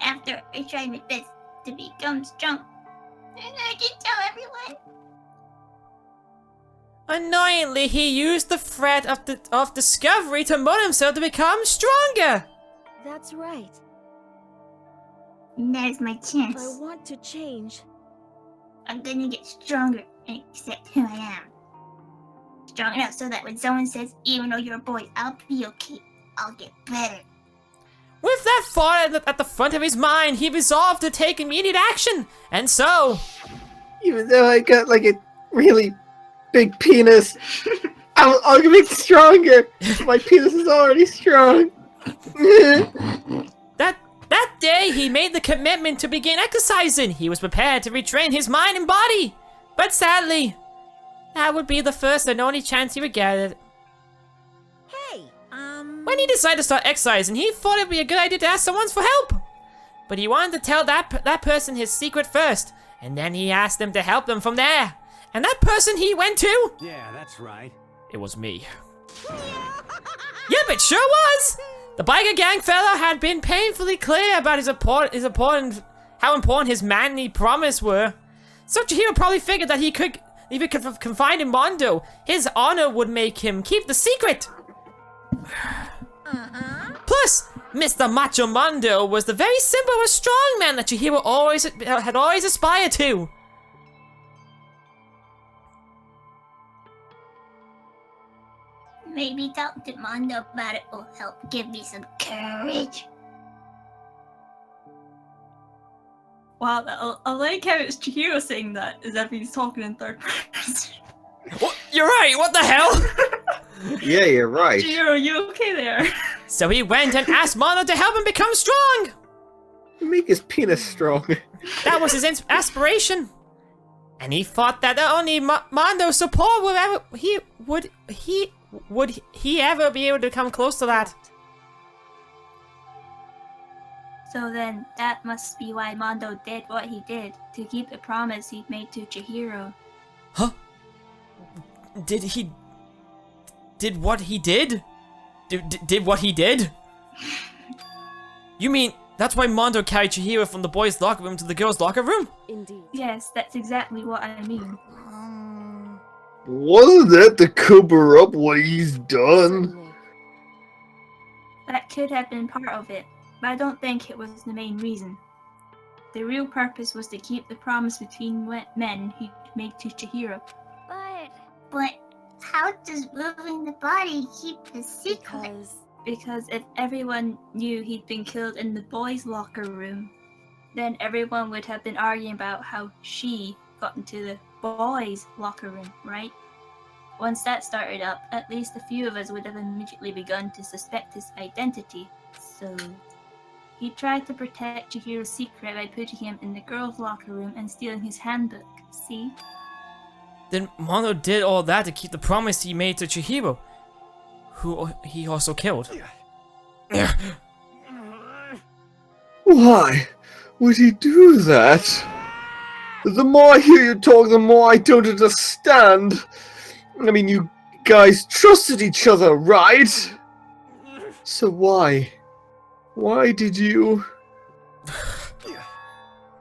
After I try my best to become strong. And I can tell everyone. Annoyingly, he used the threat of discovery to mold himself to become stronger. That's right. And there's my chance. I want to change. I'm gonna get stronger and accept who I am. Strong enough so that when someone says, even though you're a boy, I'll be okay. I'll get better. With that thought at the front of his mind, he resolved to take immediate action. And so... Even though I got like a really big penis, I'll get stronger. My penis is already strong. That day, he made the commitment to begin exercising. He was prepared to retrain his mind and body. But sadly, that would be the first and only chance he would get. Hey, When he decided to start exercising, he thought it would be a good idea to ask someone for help. But he wanted to tell that person his secret first, and then he asked them to help him from there. And that person he went to? Yeah, that's right. It was me. Yep, it sure was! The biker gang fella had been painfully clear about how important his manly promise were. So Chihiro probably figured that if he could confide in Mondo, his honor would make him keep the secret. Plus, Mr. Macho Mondo was the very simple and strong man that Chihiro had always aspired to. Maybe talk to Mondo about it will help give me some courage. Wow, I like how it's Chihiro saying that as if he's talking in third person. What? You're right, what the hell? Yeah, you're right. Chihiro, you okay there? So he went and asked Mondo to help him become strong. Make his penis strong. That was his aspiration. And he thought that only Mondo's support would he ever be able to come close to that. So then, that must be why Mondo did what he did, to keep the promise he'd made to Chihiro. Huh? Did what he did? Did what he did? You mean, that's why Mondo carried Chihiro from the boys' locker room to the girls' locker room? Indeed. Yes, that's exactly what I mean. Wasn't that to cover up what he's done? That could have been part of it, but I don't think it was the main reason. The real purpose was to keep the promise between men he'd made to Chihiro. But how does moving the body keep the secret? Because if everyone knew he'd been killed in the boys' locker room, then everyone would have been arguing about how she got into the boys' locker room, right? Once that started up, at least a few of us would have immediately begun to suspect his identity. So he tried to protect Chihiro's secret by putting him in the girls' locker room and stealing his handbook. See? Then Mondo did all that to keep the promise he made to Chihiro, who he also killed. Why would he do that? The more I hear you talk, the more I don't understand. I mean, you guys trusted each other, right? So why? Why did you?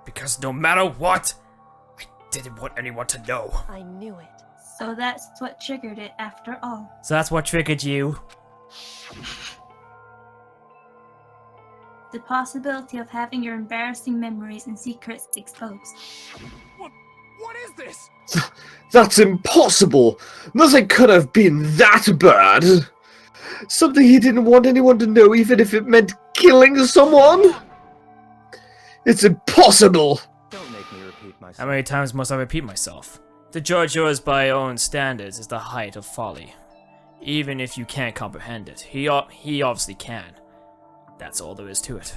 Because no matter what, I didn't want anyone to know. I knew it. So that's what triggered it after all. So that's what triggered you. The possibility of having your embarrassing memories and secrets exposed. What is this? That's impossible! Nothing could have been that bad! Something he didn't want anyone to know, even if it meant killing someone? It's impossible! Don't make me repeat myself. How many times must I repeat myself? To judge yours by your own standards is the height of folly. Even if you can't comprehend it, he obviously can. That's all there is to it.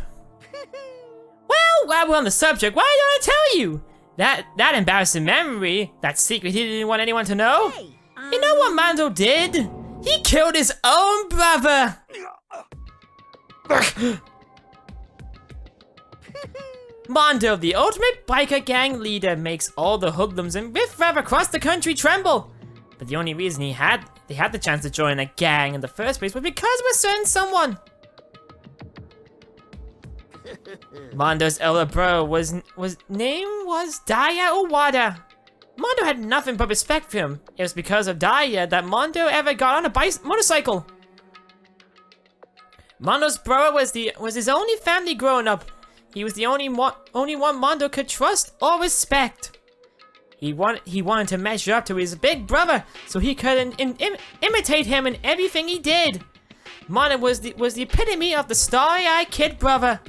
Well, while we're on the subject, why don't I tell you? That embarrassing memory, that secret he didn't want anyone to know? Hey, You know what Mondo did? He killed his own brother! Mondo, the ultimate biker gang leader, makes all the hoodlums and riffraff across the country tremble. But the only reason they had the chance to join a gang in the first place was because of a certain someone. Mondo's elder brother was Daya Owada. Mondo had nothing but respect for him. It was because of Daya that Mondo ever got on a motorcycle. Mondo's brother was his only family growing up. He was the only one Mondo could trust or respect. He wanted to measure up to his big brother so he could imitate him in everything he did. Mondo was the epitome of the starry-eyed kid brother.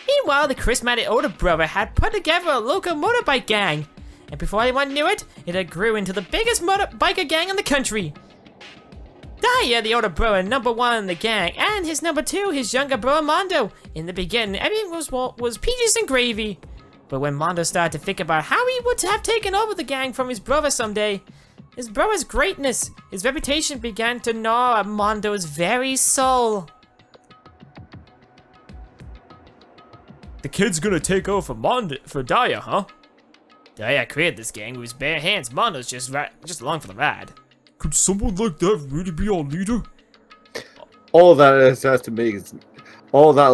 Meanwhile, the charismatic older brother had put together a local motorbike gang, and before anyone knew it, it had grew into the biggest motorbiker gang in the country. Daya, the older brother, number one in the gang, and his number two, his younger brother Mondo. In the beginning, everything was peaches and gravy. But when Mondo started to think about how he would have taken over the gang from his brother someday, his brother's greatness, his reputation began to gnaw at Mondo's very soul. The kid's gonna take over for Daya, huh? Daya created this gang with his bare hands. Mondo's just along for the ride. Could someone like that really be our leader? All that'll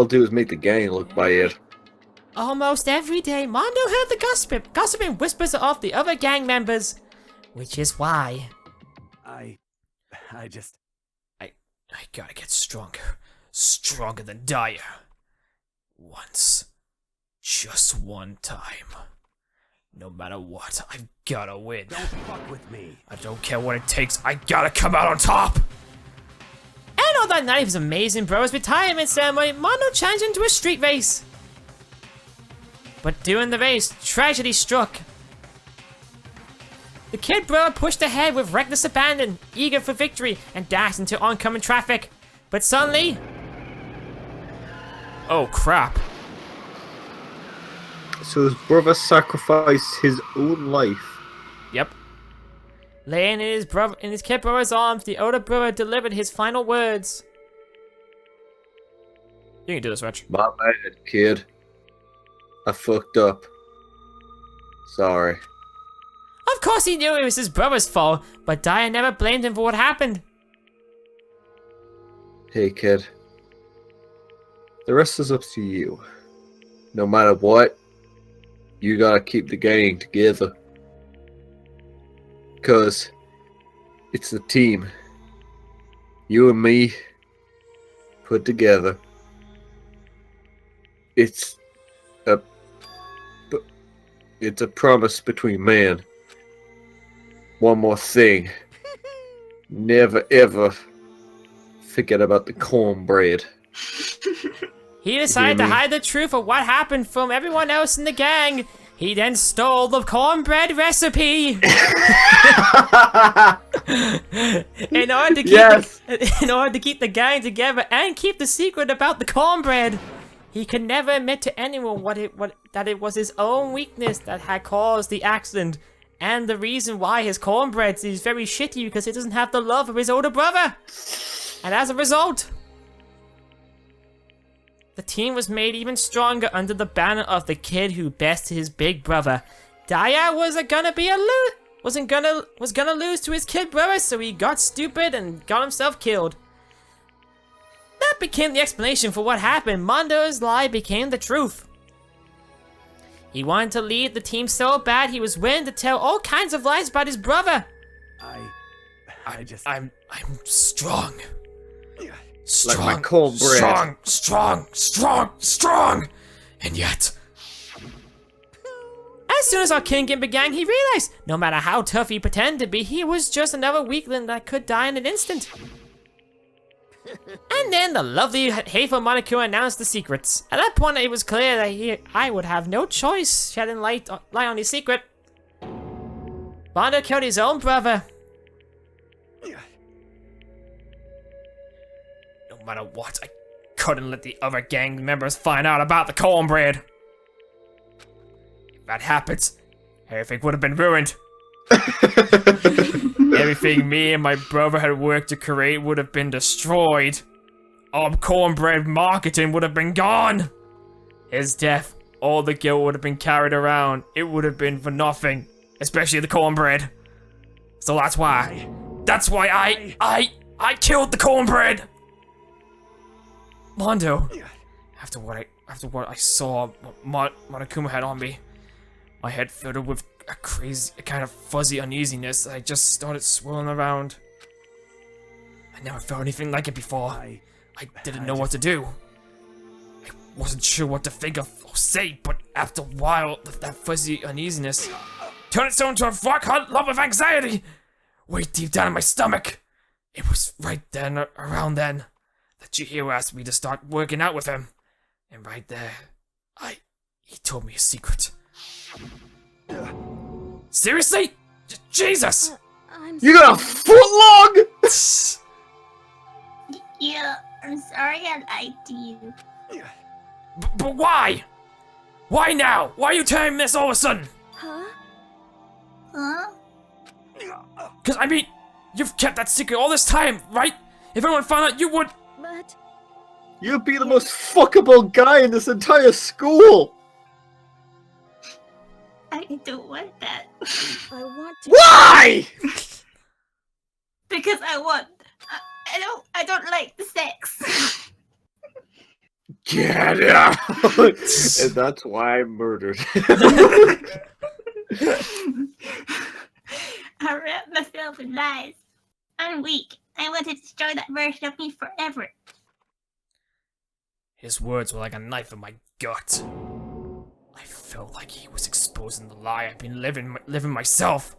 do is make the gang look bad. Almost every day, Mondo heard the gossiping whispers of the other gang members, which is why I gotta get stronger than Daya. Once, just one time. No matter what, I've gotta win. Don't fuck with me. I don't care what it takes, I gotta come out on top! And on that night of his amazing brother's retirement ceremony, Mondo challenged into a street race. But during the race, tragedy struck. The kid brother pushed ahead with reckless abandon, eager for victory, and dashed into oncoming traffic. But suddenly... oh crap. So his brother sacrificed his own life. Yep. Laying in his kid brother's arms, the older brother delivered his final words. You can do this, Rich. My bad, kid. I fucked up. Sorry. Of course he knew it was his brother's fault, but Daya never blamed him for what happened. Hey, kid. The rest is up to you. No matter what, you gotta keep the gang together. 'Cause it's a team. You and me put together. It's a promise between man. One more thing. Never ever forget about the cornbread. He decided to hide the truth of what happened from everyone else in the gang. He then stole the cornbread recipe. in order to keep the gang together and keep the secret about the cornbread. He could never admit to anyone that it was his own weakness that had caused the accident, and the reason why his cornbread is very shitty because he doesn't have the love of his older brother. And as a result, the team was made even stronger under the banner of the kid who bested his big brother. Daya was gonna lose to his kid brother, so he got stupid and got himself killed. That became the explanation for what happened. Mondo's lie became the truth. He wanted to lead the team so bad he was willing to tell all kinds of lies about his brother. I'm strong. Like my cornbread. Strong. And yet, as soon as our kingdom began, he realized no matter how tough he pretended to be, he was just another weakling that could die in an instant. And then the lovely, hateful Monokuma announced the secrets. At that point, it was clear that I would have no choice shedding light on his secret. Mondo killed his own brother. No matter what, I couldn't let the other gang members find out about the cornbread. If that happens, everything would have been ruined. Everything me and my brother had worked to create would have been destroyed. Our cornbread marketing would have been gone. His death all the guilt would have been carried around. It would have been for nothing. Especially the cornbread. So that's why. That's why I killed the cornbread! Mondo, after what I saw Monokuma had on me, my head filled with a kind of fuzzy uneasiness. I just started swirling around. I never felt anything like it before. I didn't know what to do. I wasn't sure what to think of or say, but after a while, that fuzzy uneasiness turned itself into a rock-hard lump of anxiety way deep down in my stomach. It was right then, around then, that Chihiro asked me to start working out with him. And right there, he told me a secret. Seriously? Jesus! You got a foot long? Yeah, I'm sorry I lied to you. But why? Why now? Why are you telling me this all of a sudden? Huh? Cause I mean, you've kept that secret all this time, right? If anyone found out, you would... But... You'd be the most fuckable guy in this entire school! I don't want that. I want to... Why?! Because I don't like the sex. Get out! And that's why I murdered. I wrapped myself in lies. I'm weak. I want to destroy that version of me forever. His words were like a knife in my gut. I felt like he was exposing the lie I've been living myself.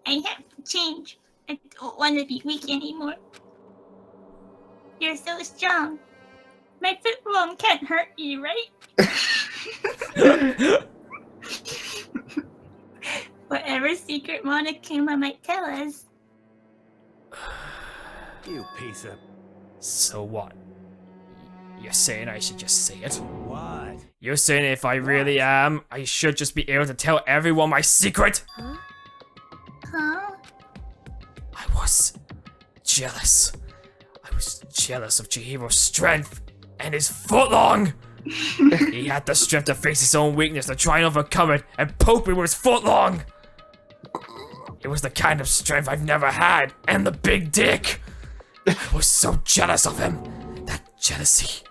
I have to change. I don't want to be weak anymore. You're so strong. My foot long can't hurt you, right? Whatever secret Monokuma might tell us. You piece of... So what? You're saying I should just say it? What? You're saying if I really am, I should just be able to tell everyone my secret? Huh? I was jealous. I was jealous of Chihiro's strength and his footlong. He had the strength to face his own weakness, to try and overcome it, and poke me with his footlong. It was the kind of strength I've never had, and the big dick. I was so jealous of him. That jealousy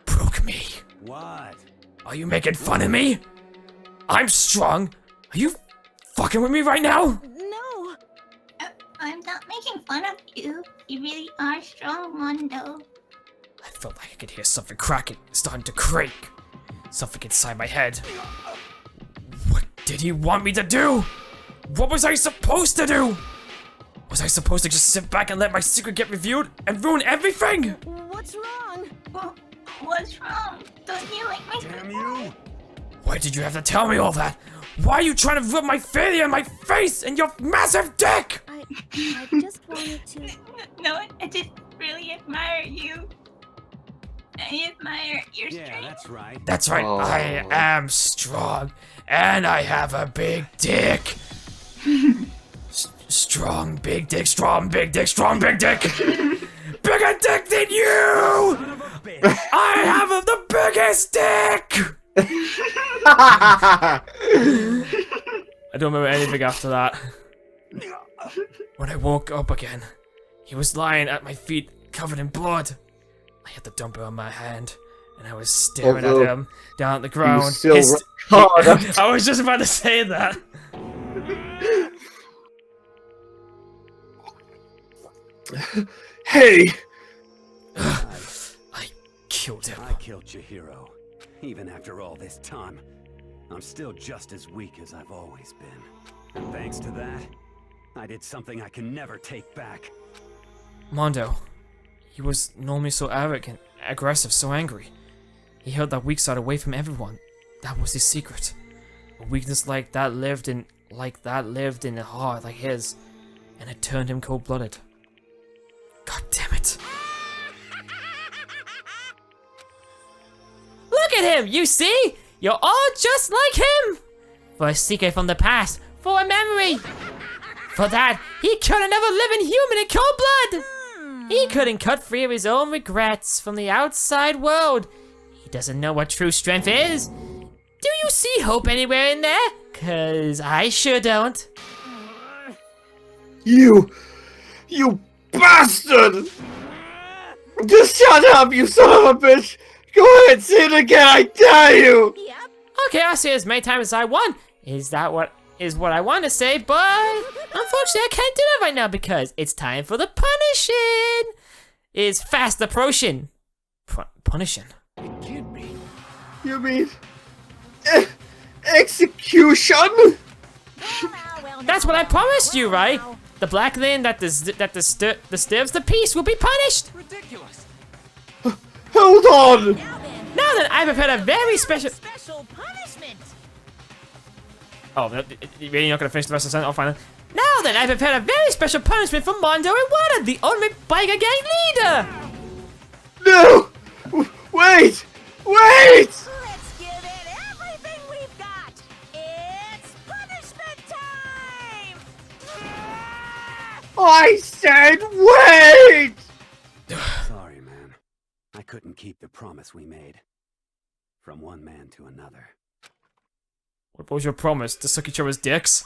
broke me. What? Are you making fun of me? I'm strong. Are you fucking with me right now? No. I'm not making fun of you. You really are strong, Mondo. I felt like I could hear something cracking, starting to creak. Something inside my head. What did he want me to do? What was I supposed to do? Was I supposed to just sit back and let my secret get revealed and ruin everything? What's wrong? What's wrong? Don't you like my Damn you! Why did you have to tell me all that? Why are you trying to rub my failure in my face and your massive dick? I just wanted to... No, I just really admire you. I admire your strength. Yeah, that's right. That's right, Oh. I am strong. And I have a big dick. Strong big dick, strong big dick, strong big dick. Bigger dick than you! I have the biggest dick! I don't remember anything after that. When I woke up again, he was lying at my feet, covered in blood. I had the dumbbell in my hand, and I was staring at him down at the ground. I was just about to say that. Hey! I killed him. I killed Chihiro. Even after all this time, I'm still just as weak as I've always been. And thanks to that, I did something I can never take back. Mondo, he was normally so arrogant, aggressive, so angry. He held that weak side away from everyone. That was his secret. A weakness like that lived in a heart like his, and it turned him cold-blooded. God damn it. Look at him, you see? You're all just like him! For a secret from the past, for a memory. For that, he killed another living human in cold blood! He couldn't cut free of his own regrets from the outside world. He doesn't know what true strength is. Do you see hope anywhere in there? Cause I sure don't. You bastard! Just shut up, you son of a bitch! Go ahead, say it again, I dare you! Okay, I'll say it as many times as I want. Is what I want to say, but unfortunately I can't do that right now because it's time for the punishing. It's fast approaching. Punishing. It can't be. You mean execution? That's what I promised you, right? The black lane that disturbs the peace will be punished. Ridiculous. Hold on. Now then, I prepared a very special punishment. Oh, you're really not gonna finish the rest of the sentence? Oh, fine. Now then, I prepared a very special punishment for Mondo and Water, the ultimate biker gang leader! No! Wait! Wait! Let's give it everything we've got. It's punishment time. I said wait! Sorry, man. I couldn't keep the promise we made. From one man to another. What was your promise? To suck each other's dicks?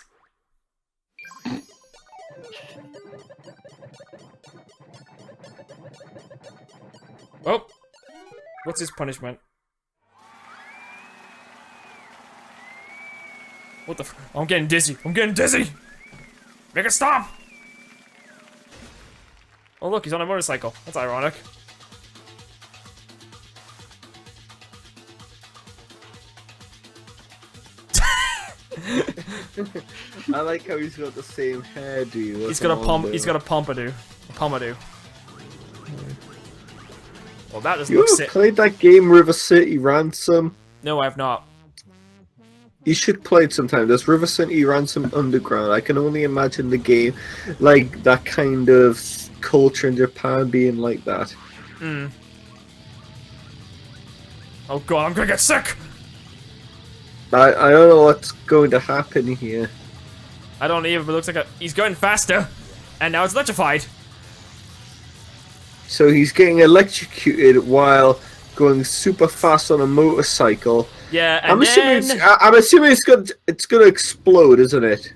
Oh! What's his punishment? What the f- I'm getting dizzy. I'm getting dizzy! Make it stop! Oh look, he's on a motorcycle. That's ironic. I like how he's got the same hairdo. He's got a pompadour. A pompadour. Well, that doesn't You look ever sick. played that game River City Ransom? No, I have not. You should play it sometime. There's River City Ransom Underground. I can only imagine the game, like that kind of culture in Japan being like that. Hmm. Oh god, I'm gonna get sick! I don't know what's going to happen here. I don't either, but it looks like he's going faster. And now it's electrified. So he's getting electrocuted while going super fast on a motorcycle. Yeah, and I'm assuming it's gonna explode, isn't it?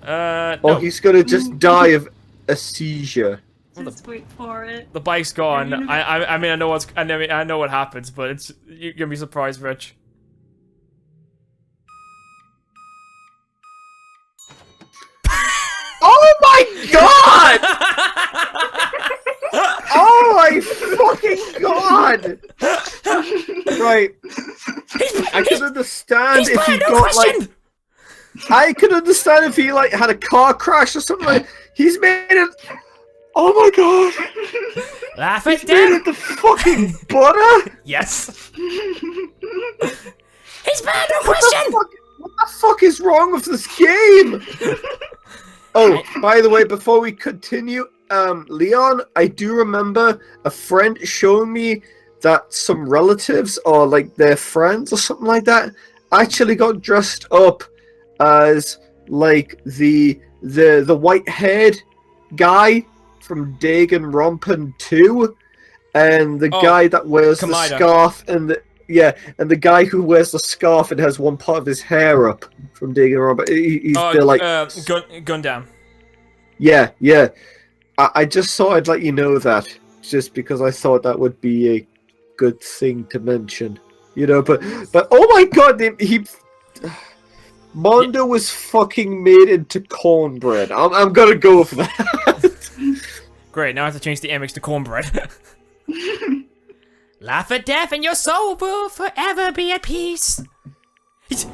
No. Or he's gonna just die of a seizure. Just wait for it. The bike's gone. I mean, I know what happens, but you're gonna be surprised, Rich. Oh my god! Oh my fucking god! Right. I could understand if he got like. I could understand if he like had a car crash or something. Like he's made it. Oh my god! Laugh at he's made it the fucking butter. Yes. He's made no question. What the fuck is wrong with this game? Oh, by the way, before we continue, Leon, I do remember a friend showing me that some relatives or like their friends or something like that actually got dressed up as like the white-haired guy from Danganronpa 2 and the guy that wears the scarf and the guy who wears the scarf and has one part of his hair up from Danganronpa. He's like Gundam. Yeah. I just thought I'd let you know that, just because I thought that would be a good thing to mention, you know. But oh my god, Mondo was fucking made into cornbread. I'm gonna go for that. Great, now I have to change the image to cornbread. Laugh at death and your soul will forever be at peace. He's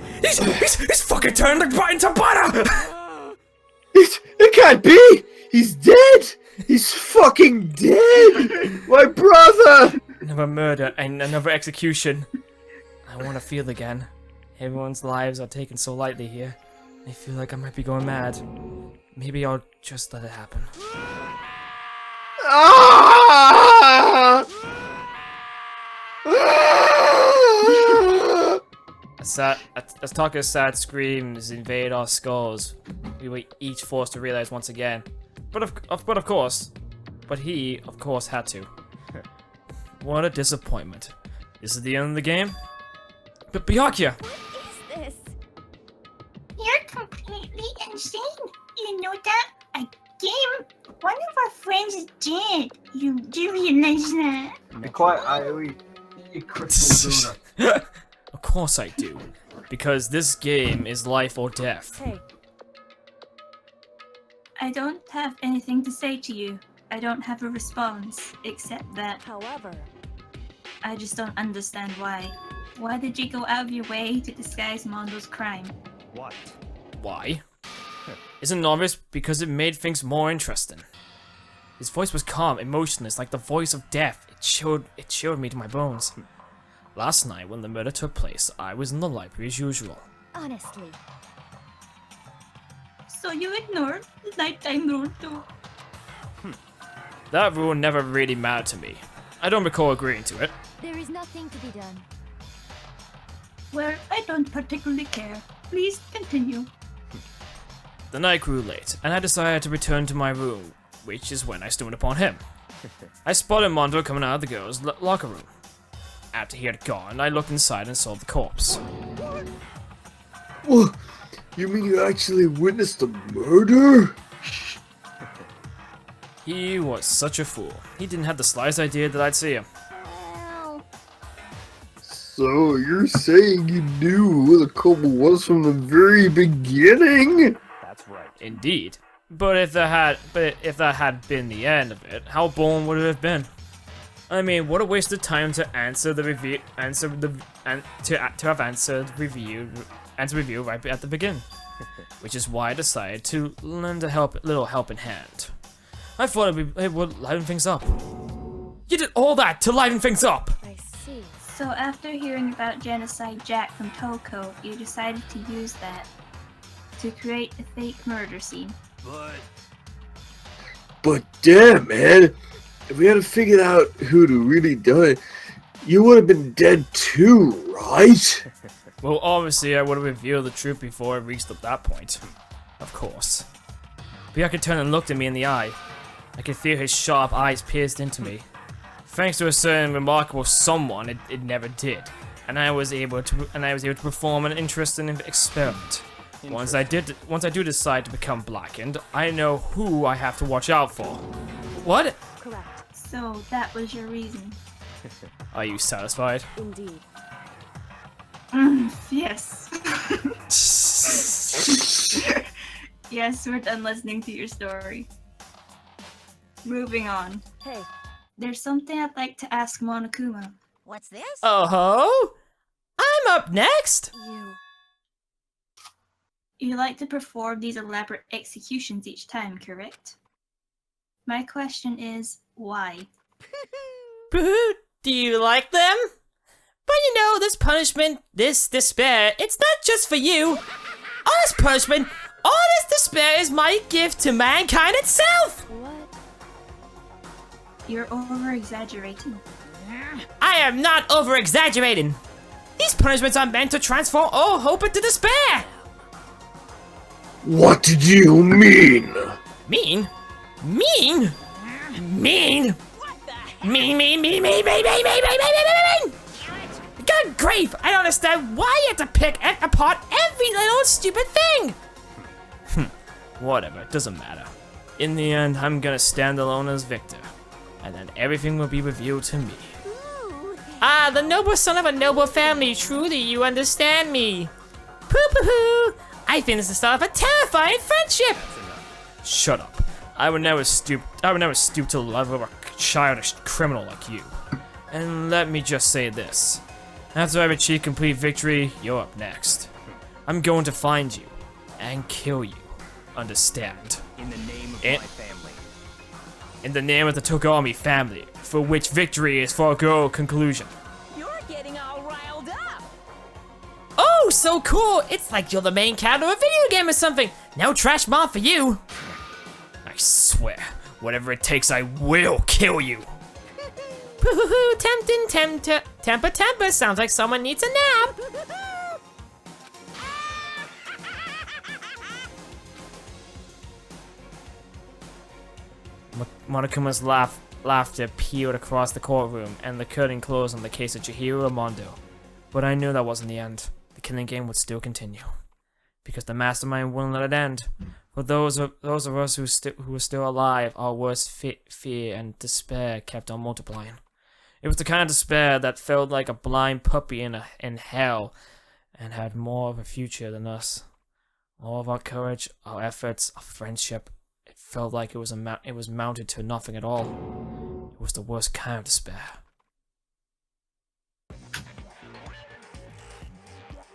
fucking turned the butt into butter! It can't be! He's dead! He's fucking dead! My brother! Another murder and another execution. I want to feel again. Everyone's lives are taken so lightly here. I feel like I might be going mad. Maybe I'll just let it happen. Ah! As Taka's sad screams invade our skulls, we were each forced to realize once again. But he, of course, had to. What a disappointment. This is the end of the game? But Byakuya! What is this? You're completely insane. You know that? A game one of our friends did. You do realize that? Be quiet, I eat crystal donut. Of course I do. Because this game is life or death. Hey, I don't have anything to say to you. I don't have a response, except that however, I just don't understand why. Why did you go out of your way to disguise Mondo's crime? What? Why? Isn't it obvious? Because it made things more interesting. His voice was calm, emotionless, like the voice of death. It chilled me to my bones. Last night, when the murder took place, I was in the library as usual. Honestly. So you ignored the nighttime rule too? That rule never really mattered to me. I don't recall agreeing to it. There is nothing to be done. Well, I don't particularly care. Please continue. The night grew late, and I decided to return to my room, which is when I stumbled upon him. I spotted Mondo coming out of the girls' locker room. After he had gone, I looked inside and saw the corpse. What? You mean you actually witnessed the murder? He was such a fool. He didn't have the slightest idea that I'd see him. Well, So you're saying you knew who the couple was from the very beginning? That's right. Indeed. But if that had been the end of it, how boring would it have been? I mean, what a waste of time to answer the review right at the beginning. Which is why I decided to lend a little helping hand. I thought it would liven things up. You did all that to liven things up! I see. So after hearing about Genocide Jack from Toko, you decided to use that to create a fake murder scene. But damn, man. If we hadn't figured out who'd really done it, you would have been dead too, right? Well, obviously I would have revealed the truth before it reached that point. Of course. Byakuya turned and looked at me in the eye. I could feel his sharp eyes pierced into me. Thanks to a certain remarkable someone, it never did, and I was able to perform an interesting experiment. Once I do decide to become blackened, I know who I have to watch out for. What? Correct. So that was your reason. Are you satisfied? Indeed. Yes. Yes, we're done listening to your story. Moving on. Hey. There's something I'd like to ask Monokuma. What's this? Oh-ho! I'm up next! You like to perform these elaborate executions each time, correct? My question is, why? Boo! Do you like them? But you know, this punishment, this despair, it's not just for you. All this punishment, all this despair is my gift to mankind itself! What? You're over-exaggerating. I am not over-exaggerating. These punishments are meant to transform all hope into despair. What did you mean? Mean? Mean? Mean? Mean. Good grief! I don't understand why you have to pick apart every little stupid thing! Whatever, it doesn't matter. In the end, I'm gonna stand alone as victor. And then everything will be revealed to me. Ah, the noble son of a noble family, truly you understand me. Poo-poo-hoo! I think this is the start of a terrifying friendship! Shut up. I would never stoop to the level of a childish criminal like you. And let me just say this. After I've achieved complete victory, you're up next. I'm going to find you and kill you. Understand? In the name of my family. In the name of the Togami family, for which victory is for a girl conclusion. You're getting all riled up. Oh, so cool! It's like you're the main character of a video game or something. No trash mod for you. I swear, whatever it takes, I will kill you. Hoo-hoo-hoo, tempting, temper, sounds like someone needs a nap. Monokuma's laugh laughter pealed across the courtroom, and the curtain closed on the case of Chihiro Mondo. But I knew that wasn't the end. The killing game would still continue. Because the mastermind wouldn't let it end. For those of us who were still alive, our worst fear and despair kept on multiplying. It was the kind of despair that felt like a blind puppy in hell, and had more of a future than us. All of our courage, our efforts, our friendship, it felt like it was mounted to nothing at all. It was the worst kind of despair.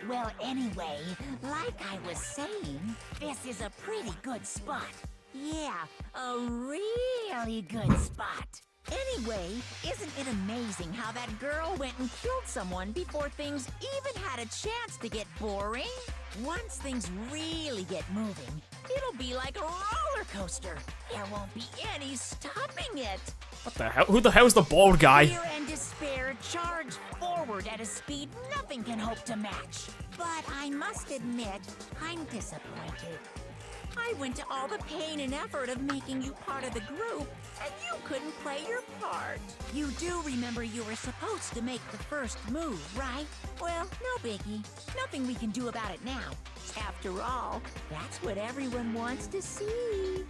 Well, anyway, like I was saying, this is a pretty good spot. Yeah, a really good spot. Anyway, isn't it amazing how that girl went and killed someone before things even had a chance to get boring? Once things really get moving, it'll be like a roller coaster. There won't be any stopping it. What the hell? Who the hell's the bald guy? Fear and despair charge forward at a speed nothing can hope to match. But I must admit, I'm disappointed. I went to all the pain and effort of making you part of the group, and you couldn't play your part. You do remember you were supposed to make the first move, right? Well, no biggie. Nothing we can do about it now. After all, that's what everyone wants to see.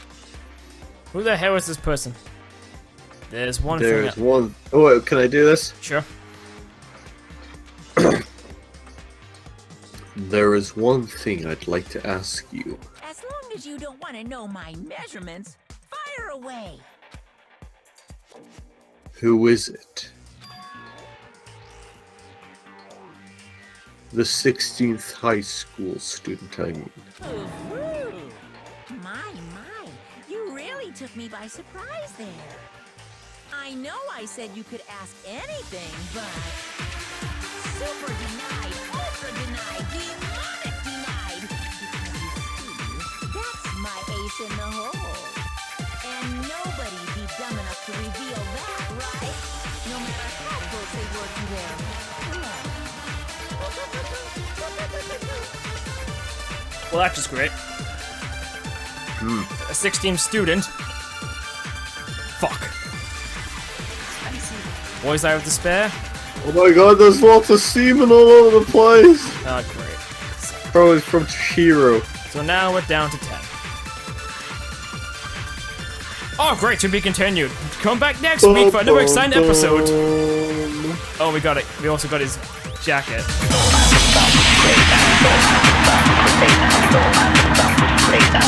Who the hell is this person? There's one thing. There's one. Oh, wait, can I do this? Sure. There is one thing I'd like to ask you. As long as you don't want to know my measurements, fire away. Who is it? The 16th high school student, I mean. Ooh, my, you really took me by surprise there. I know I said you could ask anything, but super denied, ultra denied, demonic denied. Because you see, that's my ace in the hole. And nobody'd be dumb enough to reveal that, right? No matter how close they were to their... Well, that's just great. A 16 student. Fuck. Boy's Eye of Despair. Oh my god, there's lots of semen all over the place! Oh, great. Bro, it's from Chihiro. So now we're down to 10. Oh, great, to be continued. Come back next week for another exciting episode. Oh, we got it. We also got his jacket. Play down.